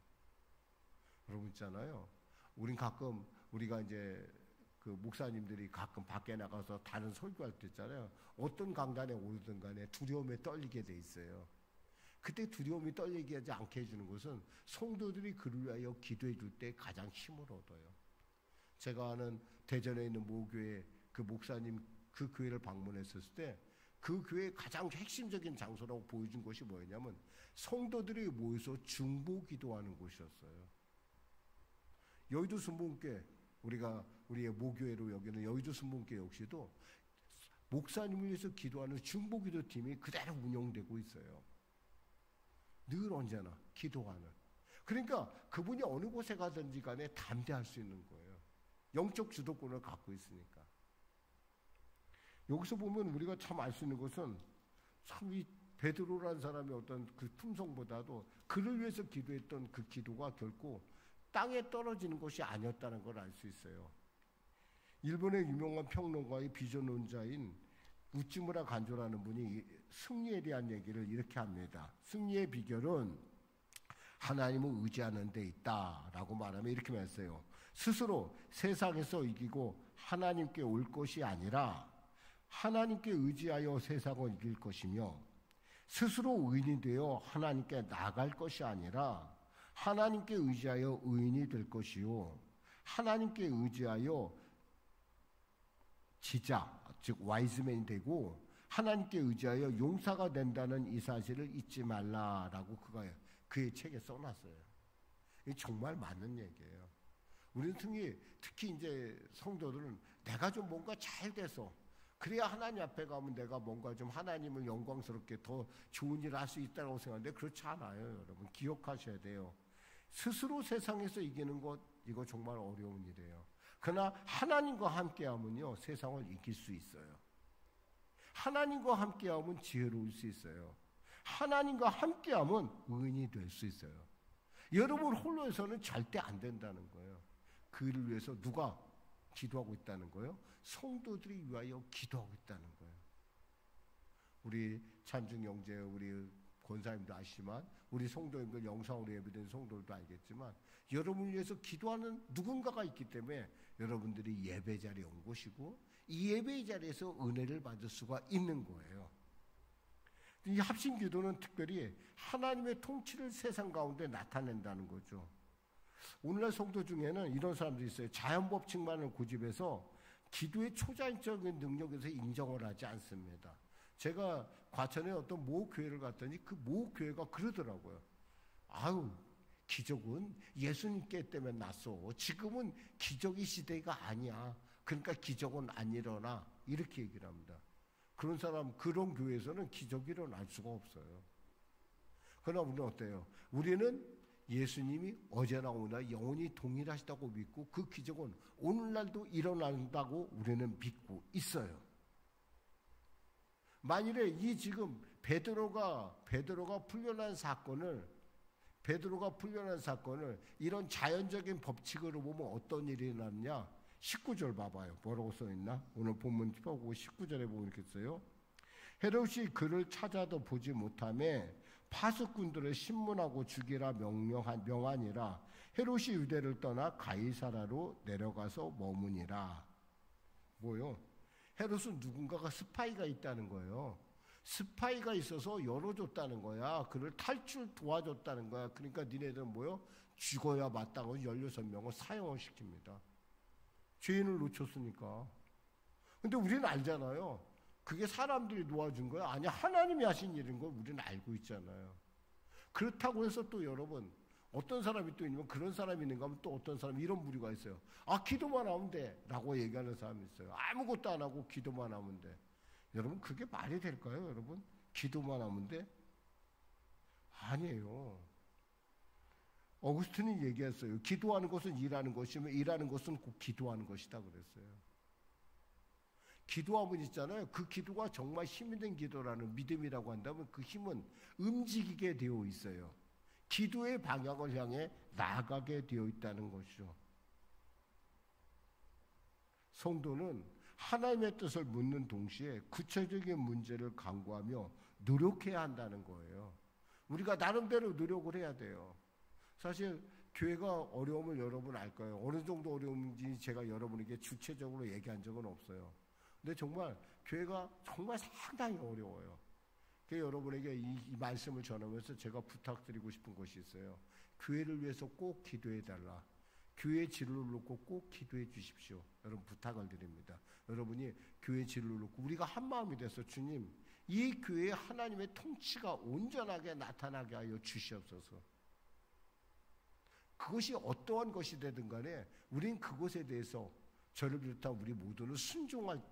여러분 있잖아요. 우린 가끔 우리가 이제 그 목사님들이 가끔 밖에 나가서 다른 설교할 때 있잖아요. 어떤 강단에 오르든 간에 두려움에 떨리게 돼 있어요. 그때 두려움이 떨리게 하지 않게 해주는 것은 성도들이 그를 위하여 기도해 줄 때 가장 힘을 얻어요. 제가 아는 대전에 있는 모교회 그 목사님 그 교회를 방문했었을 때 그 교회의 가장 핵심적인 장소라고 보여준 것이 뭐였냐면 성도들이 모여서 중보 기도하는 곳이었어요. 여의도 순복음교회 우리의 모교회로 여기는 여의도 순복음교회 역시도 목사님을 위해서 기도하는 중보 기도팀이 그대로 운영되고 있어요. 늘 언제나 기도하는. 그러니까 그분이 어느 곳에 가든지 간에 담대할 수 있는 거예요. 영적 주도권을 갖고 있으니까. 여기서 보면 우리가 참 알 수 있는 것은 참 이 베드로라는 사람의 어떤 그 품성보다도 그를 위해서 기도했던 그 기도가 결코 땅에 떨어지는 것이 아니었다는 걸 알 수 있어요. 일본의 유명한 평론가의 비전론자인 우찌무라 간조라는 분이 승리에 대한 얘기를 이렇게 합니다. 승리의 비결은 하나님을 의지하는 데 있다라고 말하면 이렇게 말했어요. 스스로 세상에서 이기고 하나님께 올 것이 아니라 하나님께 의지하여 세상을 이길 것이며 스스로 의인이 되어 하나님께 나아갈 것이 아니라 하나님께 의지하여 의인이 될 것이요 하나님께 의지하여 지자 즉 와이즈맨이 되고 하나님께 의지하여 용사가 된다는 이 사실을 잊지 말라라고 그가 그의 책에 써놨어요. 이게 정말 맞는 얘기예요. 우리는 특히 이제 성도들은 내가 좀 뭔가 잘 돼서 그래야 하나님 앞에 가면 내가 뭔가 좀 하나님을 영광스럽게 더 좋은 일을 할 수 있다고 생각하는데 그렇지 않아요. 여러분 기억하셔야 돼요. 스스로 세상에서 이기는 것 이거 정말 어려운 일이에요. 그러나 하나님과 함께하면요 세상을 이길 수 있어요. 하나님과 함께하면 지혜로울 수 있어요. 하나님과 함께하면 의인이 될 수 있어요. 여러분 홀로에서는 절대 안 된다는 거예요. 그를 위해서 누가 기도하고 있다는 거예요? 성도들이 위하여 기도하고 있다는 거예요. 우리 찬중 형제, 우리 권사님도 아시지만 우리 성도님들 영상으로 예배드리는 성도들도 알겠지만 여러분을 위해서 기도하는 누군가가 있기 때문에 여러분들이 예배 자리에 온 것이고 이 예배 자리에서 은혜를 받을 수가 있는 거예요. 이 합심 기도는 특별히 하나님의 통치를 세상 가운데 나타낸다는 거죠. 오늘날 성도 중에는 이런 사람들이 있어요. 자연 법칙만을 고집해서 기도의 초자연적인 능력에서 인정을 하지 않습니다. 제가 과천에 어떤 모 교회를 갔더니 그 모 교회가 그러더라고요. 아유, 기적은 예수님께 때문에 났어. 지금은 기적의 시대가 아니야. 그러니까 기적은 안 일어나. 이렇게 얘기를 합니다. 그런 교회에서는 기적이 일어날 수가 없어요. 그러나 우리는 어때요? 우리는 예수님이 어제나 오늘 영원히 동일하시다고 믿고 그 기적은 오늘날도 일어난다고 우리는 믿고 있어요. 만일에 이 지금 베드로가 풀려난 사건을 이런 자연적인 법칙으로 보면 어떤 일이 일어났냐? 19절 봐봐요. 뭐라고 써있나? 오늘 본문 펴고 19절에 보면 이렇게 써요. 헤롯이 그를 찾아도 보지 못하며 파수꾼들을 신문하고 죽이라 명하니라. 헤롯이 유대를 떠나 가이사라로 내려가서 머무니라. 뭐요? 헤롯은 누군가가 스파이가 있다는 거예요. 스파이가 있어서 열어줬다는 거야. 그를 탈출 도와줬다는 거야. 그러니까 니네들은 뭐요? 죽어야 마땅한 16명을 사형을 시킵니다. 죄인을 놓쳤으니까. 근데 우리는 알잖아요. 그게 사람들이 도와준 거야? 아니, 하나님이 하신 일인 걸 우리는 알고 있잖아요. 그렇다고 해서 또 여러분, 어떤 사람이 또 있냐면 그런 사람이 있는가 하면 또 어떤 사람이 이런 부류가 있어요. 아, 기도만 하면 돼. 라고 얘기하는 사람이 있어요. 아무것도 안 하고 기도만 하면 돼. 여러분, 그게 말이 될까요, 여러분? 기도만 하면 돼? 아니에요. 어거스틴이 얘기했어요. 기도하는 것은 일하는 것이며 일하는 것은 꼭 기도하는 것이다 그랬어요. 기도하면 있잖아요. 그 기도가 정말 힘이 된 기도라는 믿음이라고 한다면 그 힘은 움직이게 되어 있어요. 기도의 방향을 향해 나아가게 되어 있다는 것이죠. 성도는 하나님의 뜻을 묻는 동시에 구체적인 문제를 강구하며 노력해야 한다는 거예요. 우리가 나름대로 노력을 해야 돼요. 사실 교회가 어려움을 여러분 알 거예요. 어느 정도 어려움인지 제가 여러분에게 주체적으로 얘기한 적은 없어요. 근데 정말 교회가 정말 상당히 어려워요. 그래서 여러분에게 이 말씀을 전하면서 제가 부탁드리고 싶은 것이 있어요. 교회를 위해서 꼭 기도해달라. 교회 진로를 놓고 꼭 기도해 주십시오. 여러분 부탁을 드립니다. 여러분이 교회 진로를 놓고 우리가 한 마음이 돼서 주님, 이 교회에 하나님의 통치가 온전하게 나타나게 하여 주시옵소서. 그것이 어떠한 것이 되든 간에 우린 그것에 대해서 저를 비롯한 우리 모두는 순종할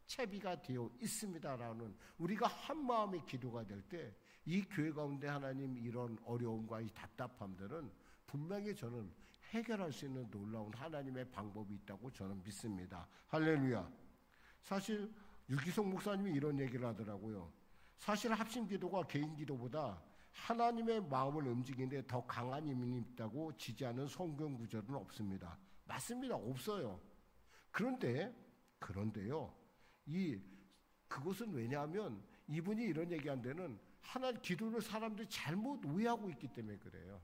채비가 되어 있습니다라는 우리가 한 마음의 기도가 될 때 이 교회 가운데 하나님 이런 어려움과 이 답답함들은 분명히 저는 해결할 수 있는 놀라운 하나님의 방법이 있다고 저는 믿습니다. 할렐루야. 사실 유기성 목사님이 이런 얘기를 하더라고요. 사실 합심 기도가 개인 기도보다 하나님의 마음을 움직이는데 더 강한 힘이 있다고 지지하는 성경 구절은 없습니다. 맞습니다. 없어요. 그런데요. 그것은 왜냐하면 이분이 이런 얘기한 데는 하나님 기도를 사람들이 잘못 오해하고 있기 때문에 그래요.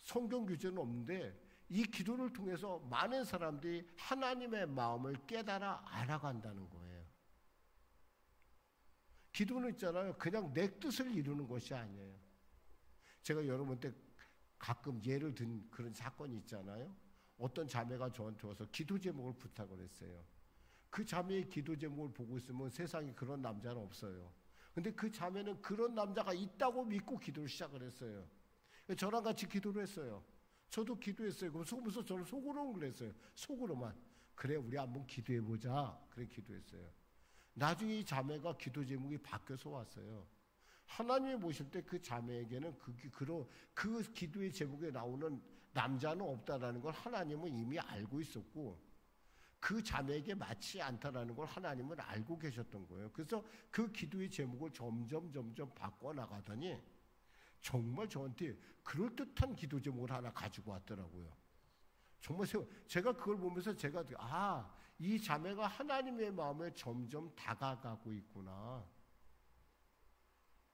성경 규제는 없는데 이 기도를 통해서 많은 사람들이 하나님의 마음을 깨달아 알아간다는 거예요. 기도는 있잖아요. 그냥 내 뜻을 이루는 것이 아니에요. 제가 여러분한테 가끔 예를 든 그런 사건이 있잖아요. 어떤 자매가 저한테 와서 기도 제목을 부탁을 했어요. 그 자매의 기도 제목을 보고 있으면 세상에 그런 남자는 없어요. 근데 그 자매는 그런 남자가 있다고 믿고 기도를 시작을 했어요. 저랑 같이 기도를 했어요. 저도 기도했어요. 그럼 속으면서 저는 속으로는 그랬어요. 속으로만. 그래, 우리 한번 기도해보자. 그래, 기도했어요. 나중에 이 자매가 기도 제목이 바뀌어서 왔어요. 하나님이 보실 때 그 자매에게는 그 기도의 제목에 나오는 남자는 없다라는 걸 하나님은 이미 알고 있었고 그 자매에게 맞지 않다라는 걸 하나님은 알고 계셨던 거예요. 그래서 그 기도의 제목을 점점 바꿔나가더니 정말 저한테 그럴듯한 기도 제목을 하나 가지고 왔더라고요. 정말 제가 그걸 보면서 제가 이 자매가 하나님의 마음에 점점 다가가고 있구나.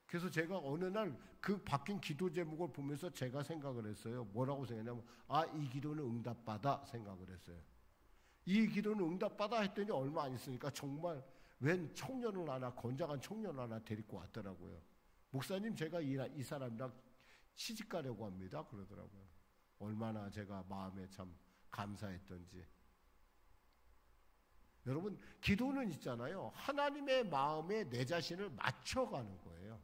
그래서 제가 어느 날 그 바뀐 기도 제목을 보면서 제가 생각을 했어요. 뭐라고 생각했냐면 이 기도는 응답받아 생각을 했어요. 이 기도는 응답받아 했더니 얼마 안 있으니까 정말 웬 청년을 하나, 건장한 청년을 하나 데리고 왔더라고요. 목사님, 제가 이 사람이랑 시집가려고 합니다. 그러더라고요. 얼마나 제가 마음에 참 감사했던지. 여러분, 기도는 있잖아요. 하나님의 마음에 내 자신을 맞춰가는 거예요.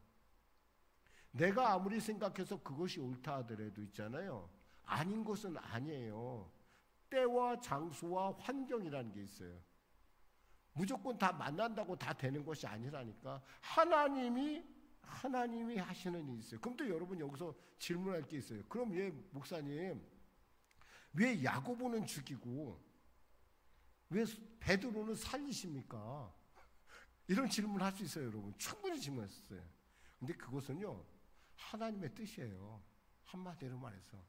내가 아무리 생각해서 그것이 옳다 하더라도 있잖아요. 아닌 것은 아니에요. 때와 장소와 환경이라는 게 있어요. 무조건 다 만난다고 다 되는 것이 아니라니까. 하나님이 하시는 일이 있어요. 그럼 또 여러분 여기서 질문할 게 있어요. 그럼 목사님, 왜 야고보는 죽이고 왜 베드로는 살리십니까? 이런 질문을 할 수 있어요, 여러분. 충분히 질문했어요. 근데 그것은요, 하나님의 뜻이에요. 한마디로 말해서.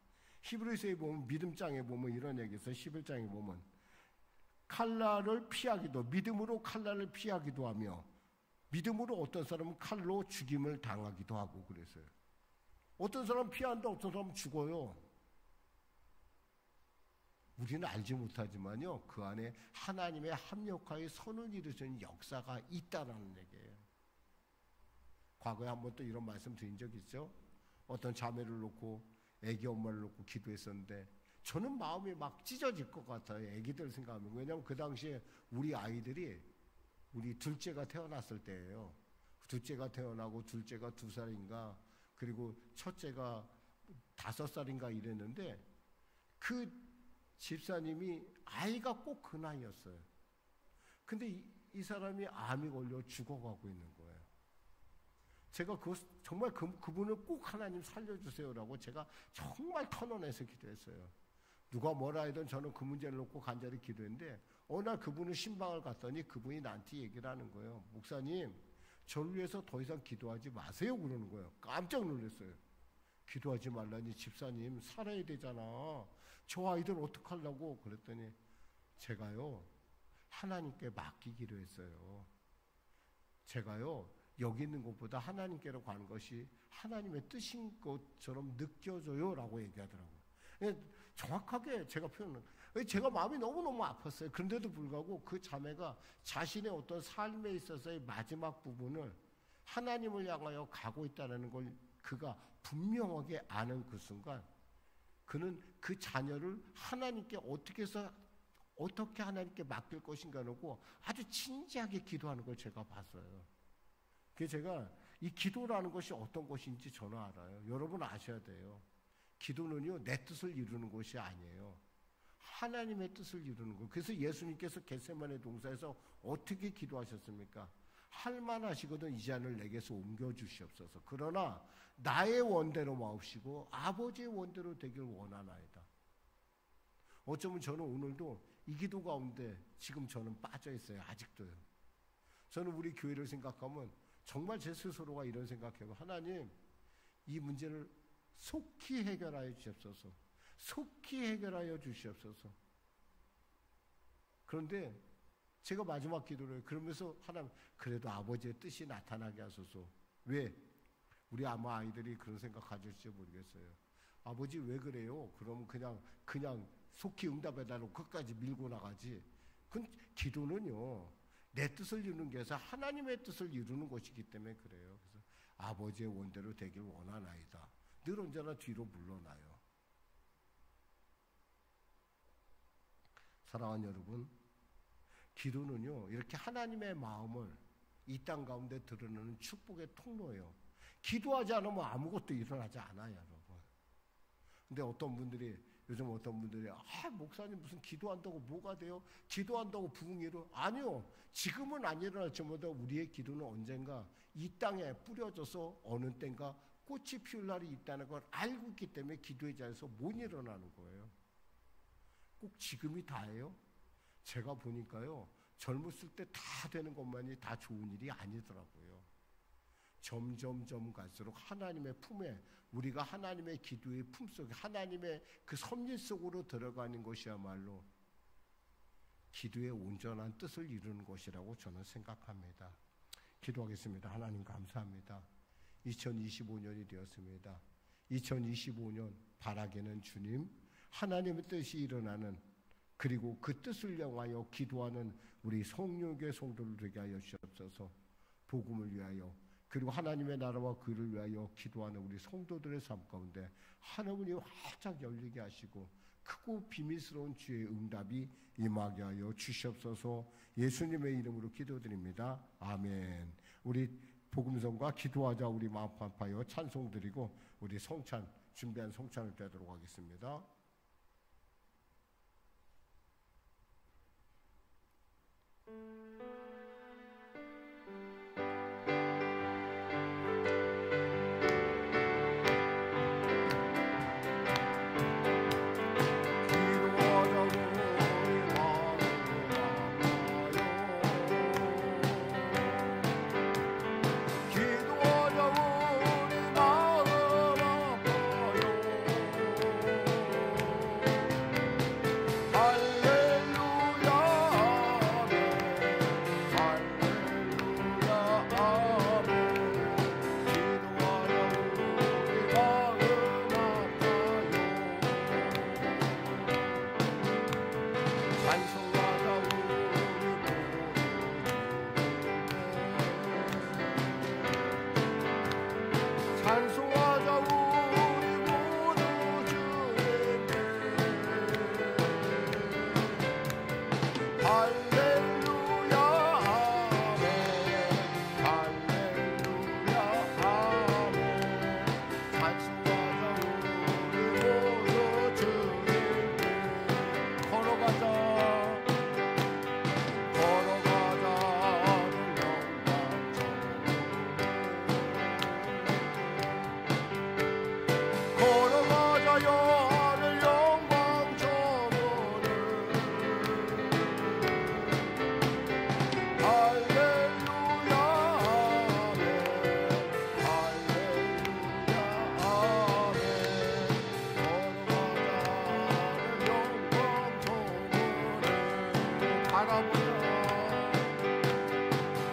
히브리서에 보면 믿음장에 보면 이런 얘기 있어요. 11장에 보면 칼날을 피하기도, 믿음으로 칼날을 피하기도 하며 믿음으로 어떤 사람은 칼로 죽임을 당하기도 하고 그랬어요. 어떤 사람은 피하는데 어떤 사람은 죽어요. 우리는 알지 못하지만요, 그 안에 하나님의 합력하여 선을 이루시는 역사가 있다라는 얘기예요. 과거에 한번 또 이런 말씀 드린 적 있죠? 어떤 자매를 놓고 애기 엄마를 놓고 기도했었는데 저는 마음이 막 찢어질 것 같아요. 애기들 생각하면. 왜냐하면 그 당시에 우리 아이들이 우리 둘째가 태어났을 때예요. 둘째가 태어나고 둘째가 2살인가 그리고 첫째가 5살인가 이랬는데 그 집사님이 아이가 꼭 그 나이였어요. 근데 이 사람이 암이 걸려 죽어가고 있는 거예요. 제가 정말 그분을 꼭 하나님 살려주세요라고 제가 정말 터널에서 기도했어요. 누가 뭐라 하든 저는 그 문제를 놓고 간절히 기도했는데 어느 날 그분을 신방을 갔더니 그분이 나한테 얘기를 하는 거예요. 목사님, 저를 위해서 더 이상 기도하지 마세요 그러는 거예요. 깜짝 놀랐어요. 기도하지 말라니 집사님 살아야 되잖아. 저 아이들 어떡하려고. 그랬더니 제가요 하나님께 맡기기로 했어요. 제가요 여기 있는 것보다 하나님께로 가는 것이 하나님의 뜻인 것처럼 느껴져요 라고 얘기하더라고요. 정확하게 제가 표현을, 제가 마음이 너무너무 아팠어요. 그런데도 불구하고 그 자매가 자신의 어떤 삶에 있어서의 마지막 부분을 하나님을 향하여 가고 있다는 걸 그가 분명하게 아는 그 순간 그는 그 자녀를 하나님께 어떻게 하나님께 맡길 것인가 하고 아주 진지하게 기도하는 걸 제가 봤어요. 그래서 제가 이 기도라는 것이 어떤 것인지 저는 알아요. 여러분 아셔야 돼요. 기도는요 내 뜻을 이루는 것이 아니에요. 하나님의 뜻을 이루는 거예요. 그래서 예수님께서 겟세마네 동산에서 어떻게 기도하셨습니까? 할만하시거든 이 잔을 내게서 옮겨주시옵소서. 그러나 나의 원대로 마옵시고 아버지의 원대로 되길 원하나이다. 어쩌면 저는 오늘도 이 기도 가운데 지금 저는 빠져 있어요. 아직도요. 저는 우리 교회를 생각하면 정말 제 스스로가 이런 생각해요. 하나님, 이 문제를 속히 해결하여 주시옵소서. 속히 해결하여 주시옵소서. 그런데 제가 마지막 기도를 해요. 그러면서 하나님, 그래도 아버지의 뜻이 나타나게 하소서. 왜? 우리 아마 아이들이 그런 생각 가질지 모르겠어요. 아버지 왜 그래요? 그러면 그냥 속히 응답해달라고 끝까지 밀고 나가지. 그 기도는요 내 뜻을 이루는 게 아니라 하나님의 뜻을 이루는 것이기 때문에 그래요. 그래서 아버지의 원대로 되길 원하나이다. 늘 언제나 뒤로 물러나요. 사랑하는 여러분, 기도는요 이렇게 하나님의 마음을 이 땅 가운데 드러내는 축복의 통로예요. 기도하지 않으면 아무것도 일어나지 않아요, 여러분. 근데 요즘 어떤 분들이 목사님 무슨 기도한다고 뭐가 돼요? 기도한다고 부흥이로? 아니요. 지금은 안 일어날지마다 우리의 기도는 언젠가 이 땅에 뿌려져서 어느 때인가 꽃이 피울 날이 있다는 걸 알고 있기 때문에 기도의 자리에서 못 일어나는 거예요. 꼭 지금이 다예요? 제가 보니까요 젊었을 때 다 되는 것만이 다 좋은 일이 아니더라고요. 점점 갈수록 하나님의 품에, 우리가 하나님의 기도의 품속에 하나님의 그 섭리 속으로 들어가는 것이야말로 기도의 온전한 뜻을 이루는 것이라고 저는 생각합니다. 기도하겠습니다. 하나님 감사합니다. 2025년이 되었습니다. 2025년 바라기는 주님, 하나님의 뜻이 일어나는, 그리고 그 뜻을 향하여 기도하는 우리 성령교회 성도를 되게 하여 주옵소서. 복음을 위하여, 그리고 하나님의 나라와 그를 위하여 기도하는 우리 성도들의 삶 가운데 하나님이 활짝 열리게 하시고 크고 비밀스러운 주의 응답이 임하게 하여 주시옵소서. 예수님의 이름으로 기도드립니다. 아멘. 우리 복음성과 기도하자 우리 마음 합하여 찬송 드리고 우리 성찬, 준비한 성찬을 떼도록 하겠습니다.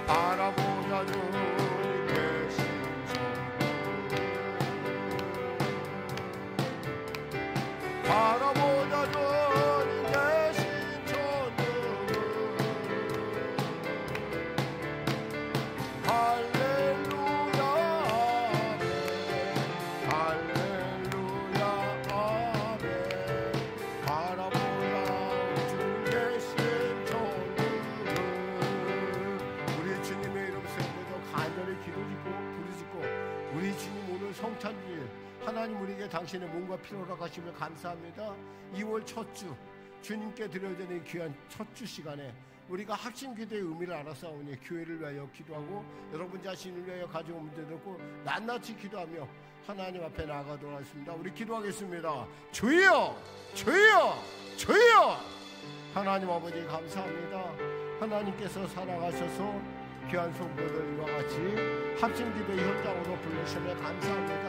바라보자 주님 계신 천국 바라보자 주님 계신 천국 할렐루야 아멘 할렐루야 아멘 바라보자 주님 계신 천국 우리 주님의 이름 세우며 간절히 부르짖고 우리 주님 오늘 성찬주일 하나님 우리에게 당신의 몸과 피로 허락하시며 감사합니다. 2월 첫 주 주님께 드려지는 귀한 첫 주 시간에 우리가 합심 기도의 의미를 알아싸우니 교회를 위하여 기도하고 여러분 자신을 위하여 가족 문제 듣고 낱낱이 기도하며 하나님 앞에 나아가도록 하겠습니다. 우리 기도하겠습니다. 주여 주여 주여 하나님 아버지 감사합니다. 하나님께서 살아가셔서 귀한 성도들과 같이 합심기도의 현장으로 부르시며 감사합니다.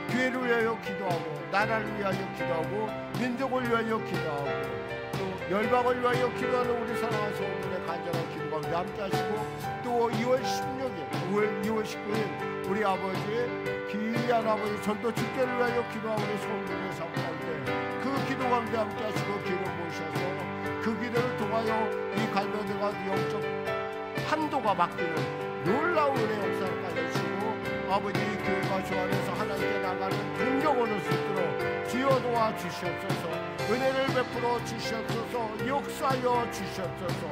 교회를 위하여 기도하고 나라를 위하여 기도하고 민족을 위하여 기도하고 또 열방을 위하여 기도하는 우리 사랑하는 성도들의 간절한 기도 가운데 함께 하시고 또 2월 16일 2월 19일 우리 아버지 귀한 아버지 전도 축제를 위하여 기도하고 우리 성도들의 삶 가운데 그 기도 가운데 함께 하시고 기도 보셔서 그 기도를 통하여 이 갈매들과 영적 한도가 바뀌는 놀라운 은혜 역사를 가지시고 아버지 교회가 주 안에서 하나님께 나가는 동력을 얻을 수 있도록 주여 도와주시옵소서 은혜를 베풀어 주시옵소서 역사하여 주시옵소서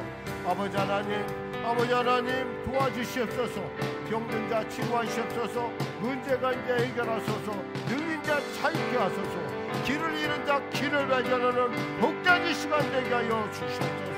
아버지 하나님 도와주시옵소서 병든 자 치유하시옵소서 문제가 이제 해결하소서 눌린 자 자유케 하소서 길을 잃은 자 길을 발견하는 복잡한 시간 되게 하여 주시옵소서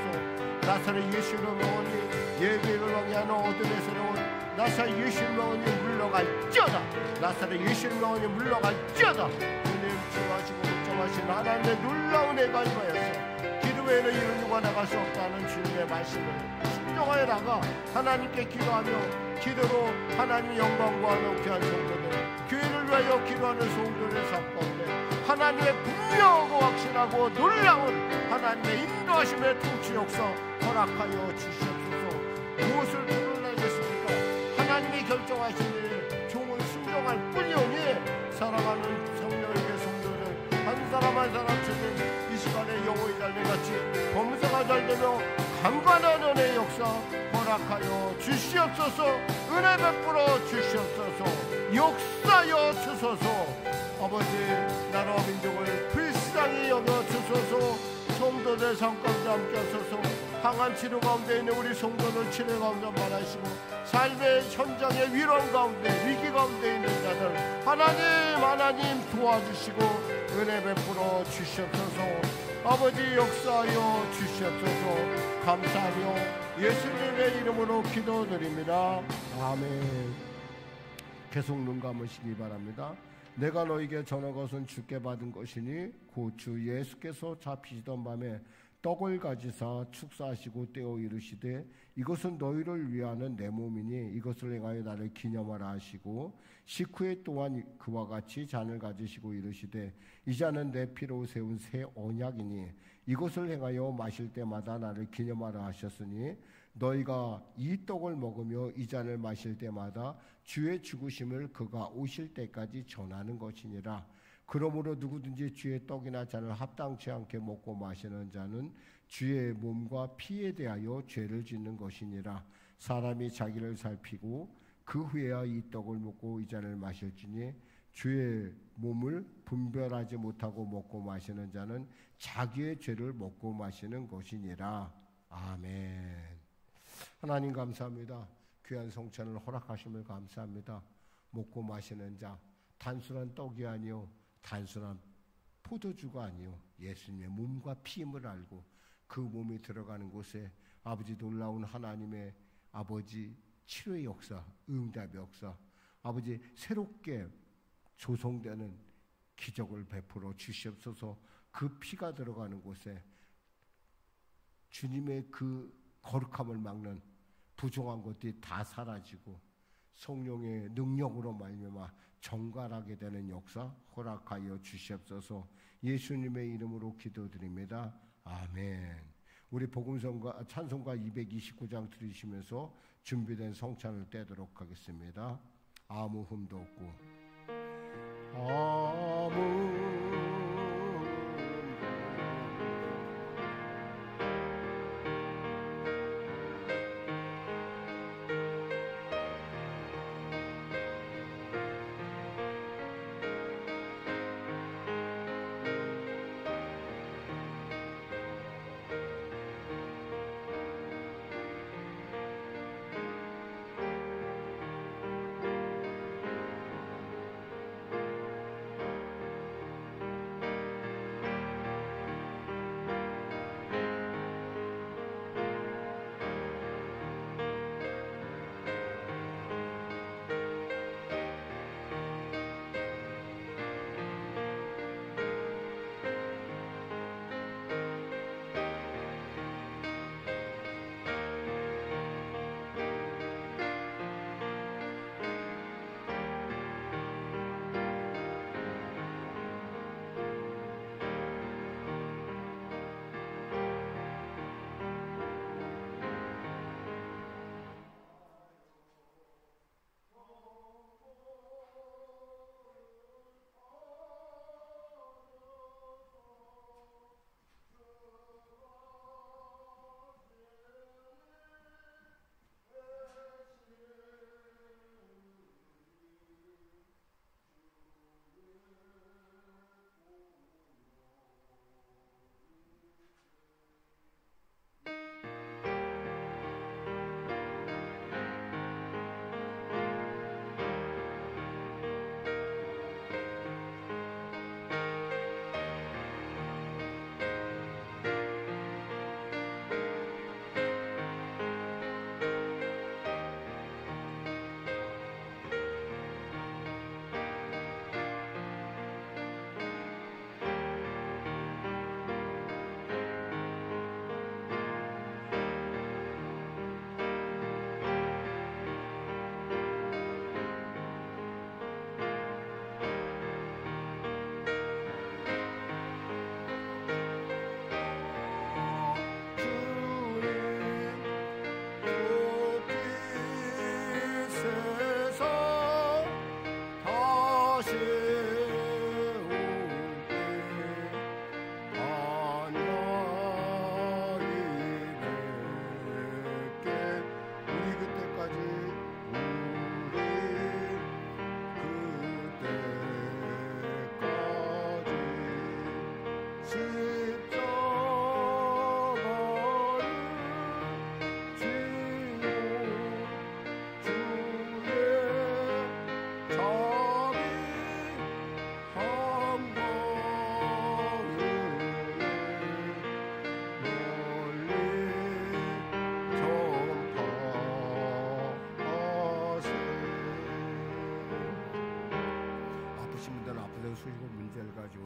나사렛 예수의 명언이 예배를 왕이하는 어둠의 새로운 나사렛 예수의 명언이 물러갈지어다 나사렛 예수의 명언이 물러갈지어다 주님 치유하시고 걱정하신 하나님의 놀라운 애가 임하여서 기도에는 이런 유가 나갈 수 없다는 주님의 말씀을 순종하여 나가 하나님께 기도하며 기도로 하나님의 영광과 하는 귀한 성도들 교회를 위하여 기도하는 성도들의 삶 가운데 하나님의 분명하고 확신하고 놀라운 하나님의 인도하심의 통치 역사 허락하여 주시옵소서 무엇을 부르려겠습니까? 하나님이 결정하신 일 종은 순종할 뿐이오니 사랑하는 성령에게 성도를 한 사람 한 사람처럼 이 시간에 영혼이 잘돼같이 범사가 잘되며 강건한 은혜의 역사 허락하여 주시옵소서 은혜 베풀어 주시옵소서 역사여 주소서 아버지 나라와 민족을 불쌍히 여겨 주소서 성도들 삶 가운데 함께 하소서 항암 치료 가운데 있는 우리 성도들 치료 가운데 말하시고 삶의 현장의 위험 가운데 위기 가운데 있는 자들 하나님 도와주시고 은혜 베풀어 주시옵소서 아버지 역사하여 주시옵소서 감사하며 예수님의 이름으로 기도드립니다. 아멘. 계속 눈 감으시기 바랍니다. 내가 너에게 전한 것은 주께 받은 것이니 곧 주 예수께서 잡히시던 밤에 떡을 가지사 축사하시고 떼어 이르시되 이것은 너희를 위하는 내 몸이니 이것을 행하여 나를 기념하라 하시고 식후에 또한 그와 같이 잔을 가지시고 이르시되 이 잔은 내 피로 세운 새 언약이니 이것을 행하여 마실 때마다 나를 기념하라 하셨으니 너희가 이 떡을 먹으며 이 잔을 마실 때마다 주의 죽으심을 그가 오실 때까지 전하는 것이니라. 그러므로 누구든지 주의 떡이나 잔을 합당치 않게 먹고 마시는 자는 주의 몸과 피에 대하여 죄를 짓는 것이니라. 사람이 자기를 살피고 그 후에야 이 떡을 먹고 이 잔을 마실지니 주의 몸을 분별하지 못하고 먹고 마시는 자는 자기의 죄를 먹고 마시는 것이니라. 아멘. 하나님 감사합니다. 귀한 성찬을 허락하심을 감사합니다. 먹고 마시는 자 단순한 떡이 아니요 단순한 포도주가 아니요 예수님의 몸과 피임을 알고 그 몸이 들어가는 곳에 아버지 놀라운 하나님의 아버지 치료의 역사, 응답의 역사, 아버지 새롭게 조성되는 기적을 베풀어 주시옵소서. 그 피가 들어가는 곳에 주님의 그 거룩함을 막는 부정한 것들이 다 사라지고 성령의 능력으로 말미암아 정갈하게 되는 역사 허락하여 주시옵소서. 예수님의 이름으로 기도드립니다. 아멘. 우리 복음성과 찬송가 229장 들으시면서 준비된 성찬을 떼도록 하겠습니다. 아무 흠도 없고 아무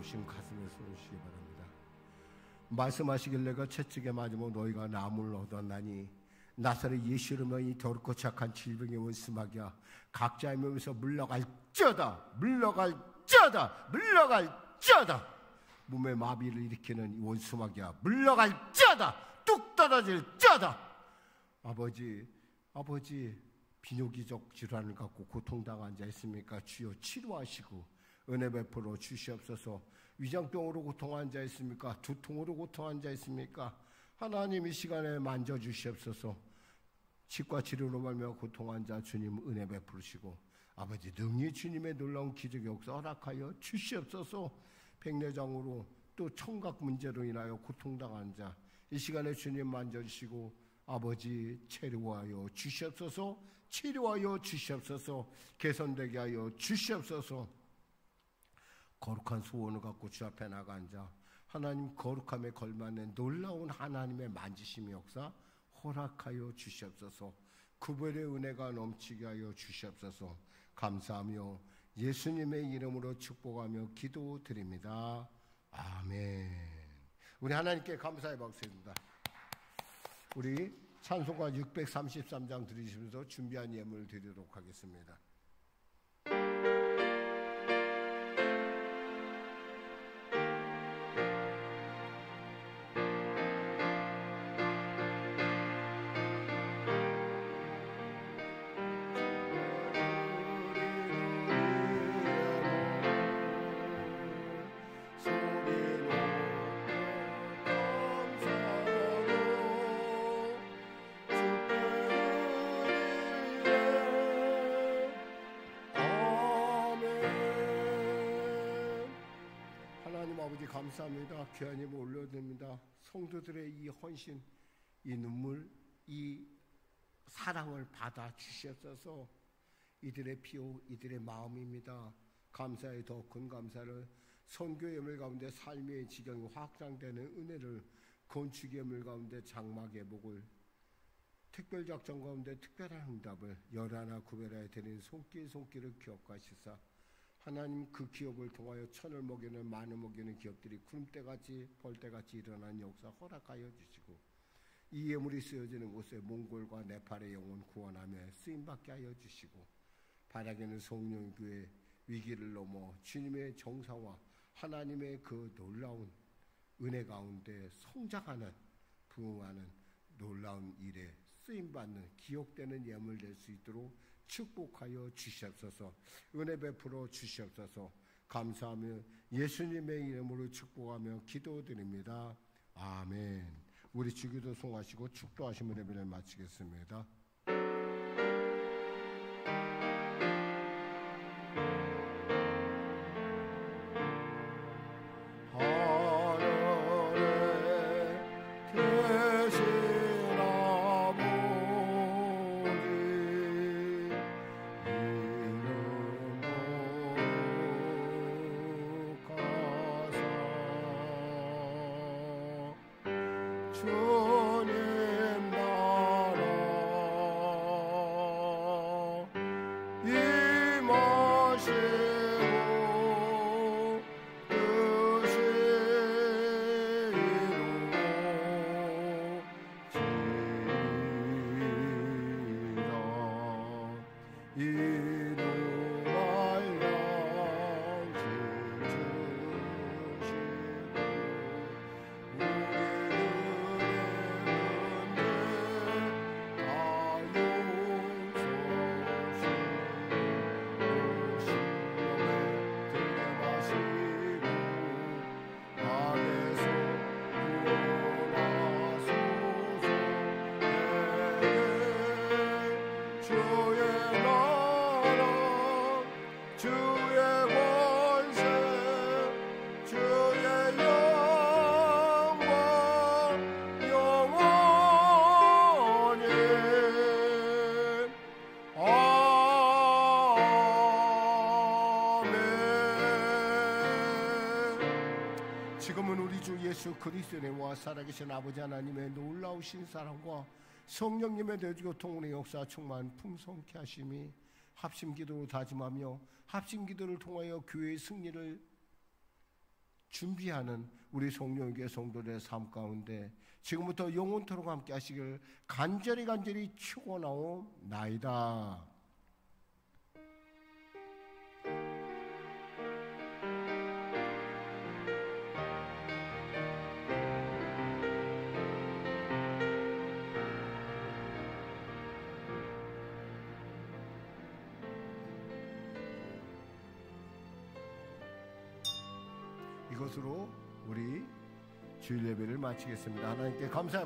오신 가슴에 쏘시기 바랍니다. 말씀하시길래가 채찍에 맞으면 너희가 나무를 얻었나니 나사렛 예수 이름으로 이 더럽고 착한 질병의 원수마귀야 각자의 몸에서 물러갈지어다 물러갈지어다 물러갈지어다. 몸에 마비를 일으키는 이 원수마귀야 물러갈지어다 뚝 떨어질지어다. 아버지 비뇨기적 질환을 갖고 고통당한 자 있습니까? 주여 치료하시고 은혜 베풀어 주시옵소서. 위장병으로 고통한 자 있습니까? 두통으로 고통한 자 있습니까? 하나님 이 시간에 만져주시옵소서. 치과 치료로 말미암아 고통한 자 주님 은혜 베푸시고 아버지 능히 주님의 놀라운 기적의 역사 허락하여 주시옵소서. 백내장으로 또 청각 문제로 인하여 고통당한 자 이 시간에 주님 만져주시고 아버지 치료하여 주시옵소서. 치료하여 주시옵소서. 개선되게 하여 주시옵소서. 거룩한 소원을 갖고 주 앞에 나간 자 하나님 거룩함에 걸맞는 놀라운 하나님의 만지심의 역사 허락하여 주시옵소서. 구별의 은혜가 넘치게 하여 주시옵소서. 감사하며 예수님의 이름으로 축복하며 기도드립니다. 아멘. 우리 하나님께 감사의 박수입니다. 우리 찬송가 633장 들으시면서 준비한 예물을 드리도록 하겠습니다. 아버지 감사합니다. 귀한 힘을 올려드립니다. 성도들의 이 헌신, 이 눈물, 이 사랑을 받아 주셨어서 이들의 피요 이들의 마음입니다. 감사의 더 큰 감사를 선교의 물 가운데 삶의 지경이 확장되는 은혜를 건축의 물 가운데 장막의 복을 특별작전 가운데 특별한 응답을 열하나 구별하여 드리는 손길을 기억하시사 하나님 그 기업을 통하여 천을 먹이는 만을 먹이는 기업들이 구름대같이 벌떼같이 일어나는 역사 허락하여 주시고 이 예물이 쓰여지는 곳에 몽골과 네팔의 영혼 구원하며 쓰임받게 하여 주시고 바라기는 성령교회 위기를 넘어 주님의 정사와 하나님의 그 놀라운 은혜 가운데 성장하는 부흥하는 놀라운 일에 쓰임받는 기억되는 예물 될 수 있도록 축복하여 주시옵소서. 은혜 베풀어 주시옵소서. 감사하며 예수님의 이름으로 축복하며 기도드립니다. 아멘. 우리 주기도 송하시고 축도하시면 예배를 마치겠습니다. 주님 나라 임하시고 뜻이 이루어지리라 이루할 양식 지금은 우리 주 예수 그리스도와 살아계신 아버지 하나님의 놀라우신 사랑과 성령님의 내주고 통운의 역사 충만 풍성케 하심이 합심기도로 다짐하며 합심기도를 통하여 교회의 승리를 준비하는 우리 성령교회 성도들의 삶 가운데 지금부터 영원토록 함께 하시길 간절히 축원하옵나이다. 이것으로 우리 주일 예배를 마치겠습니다. 하나님께 감사의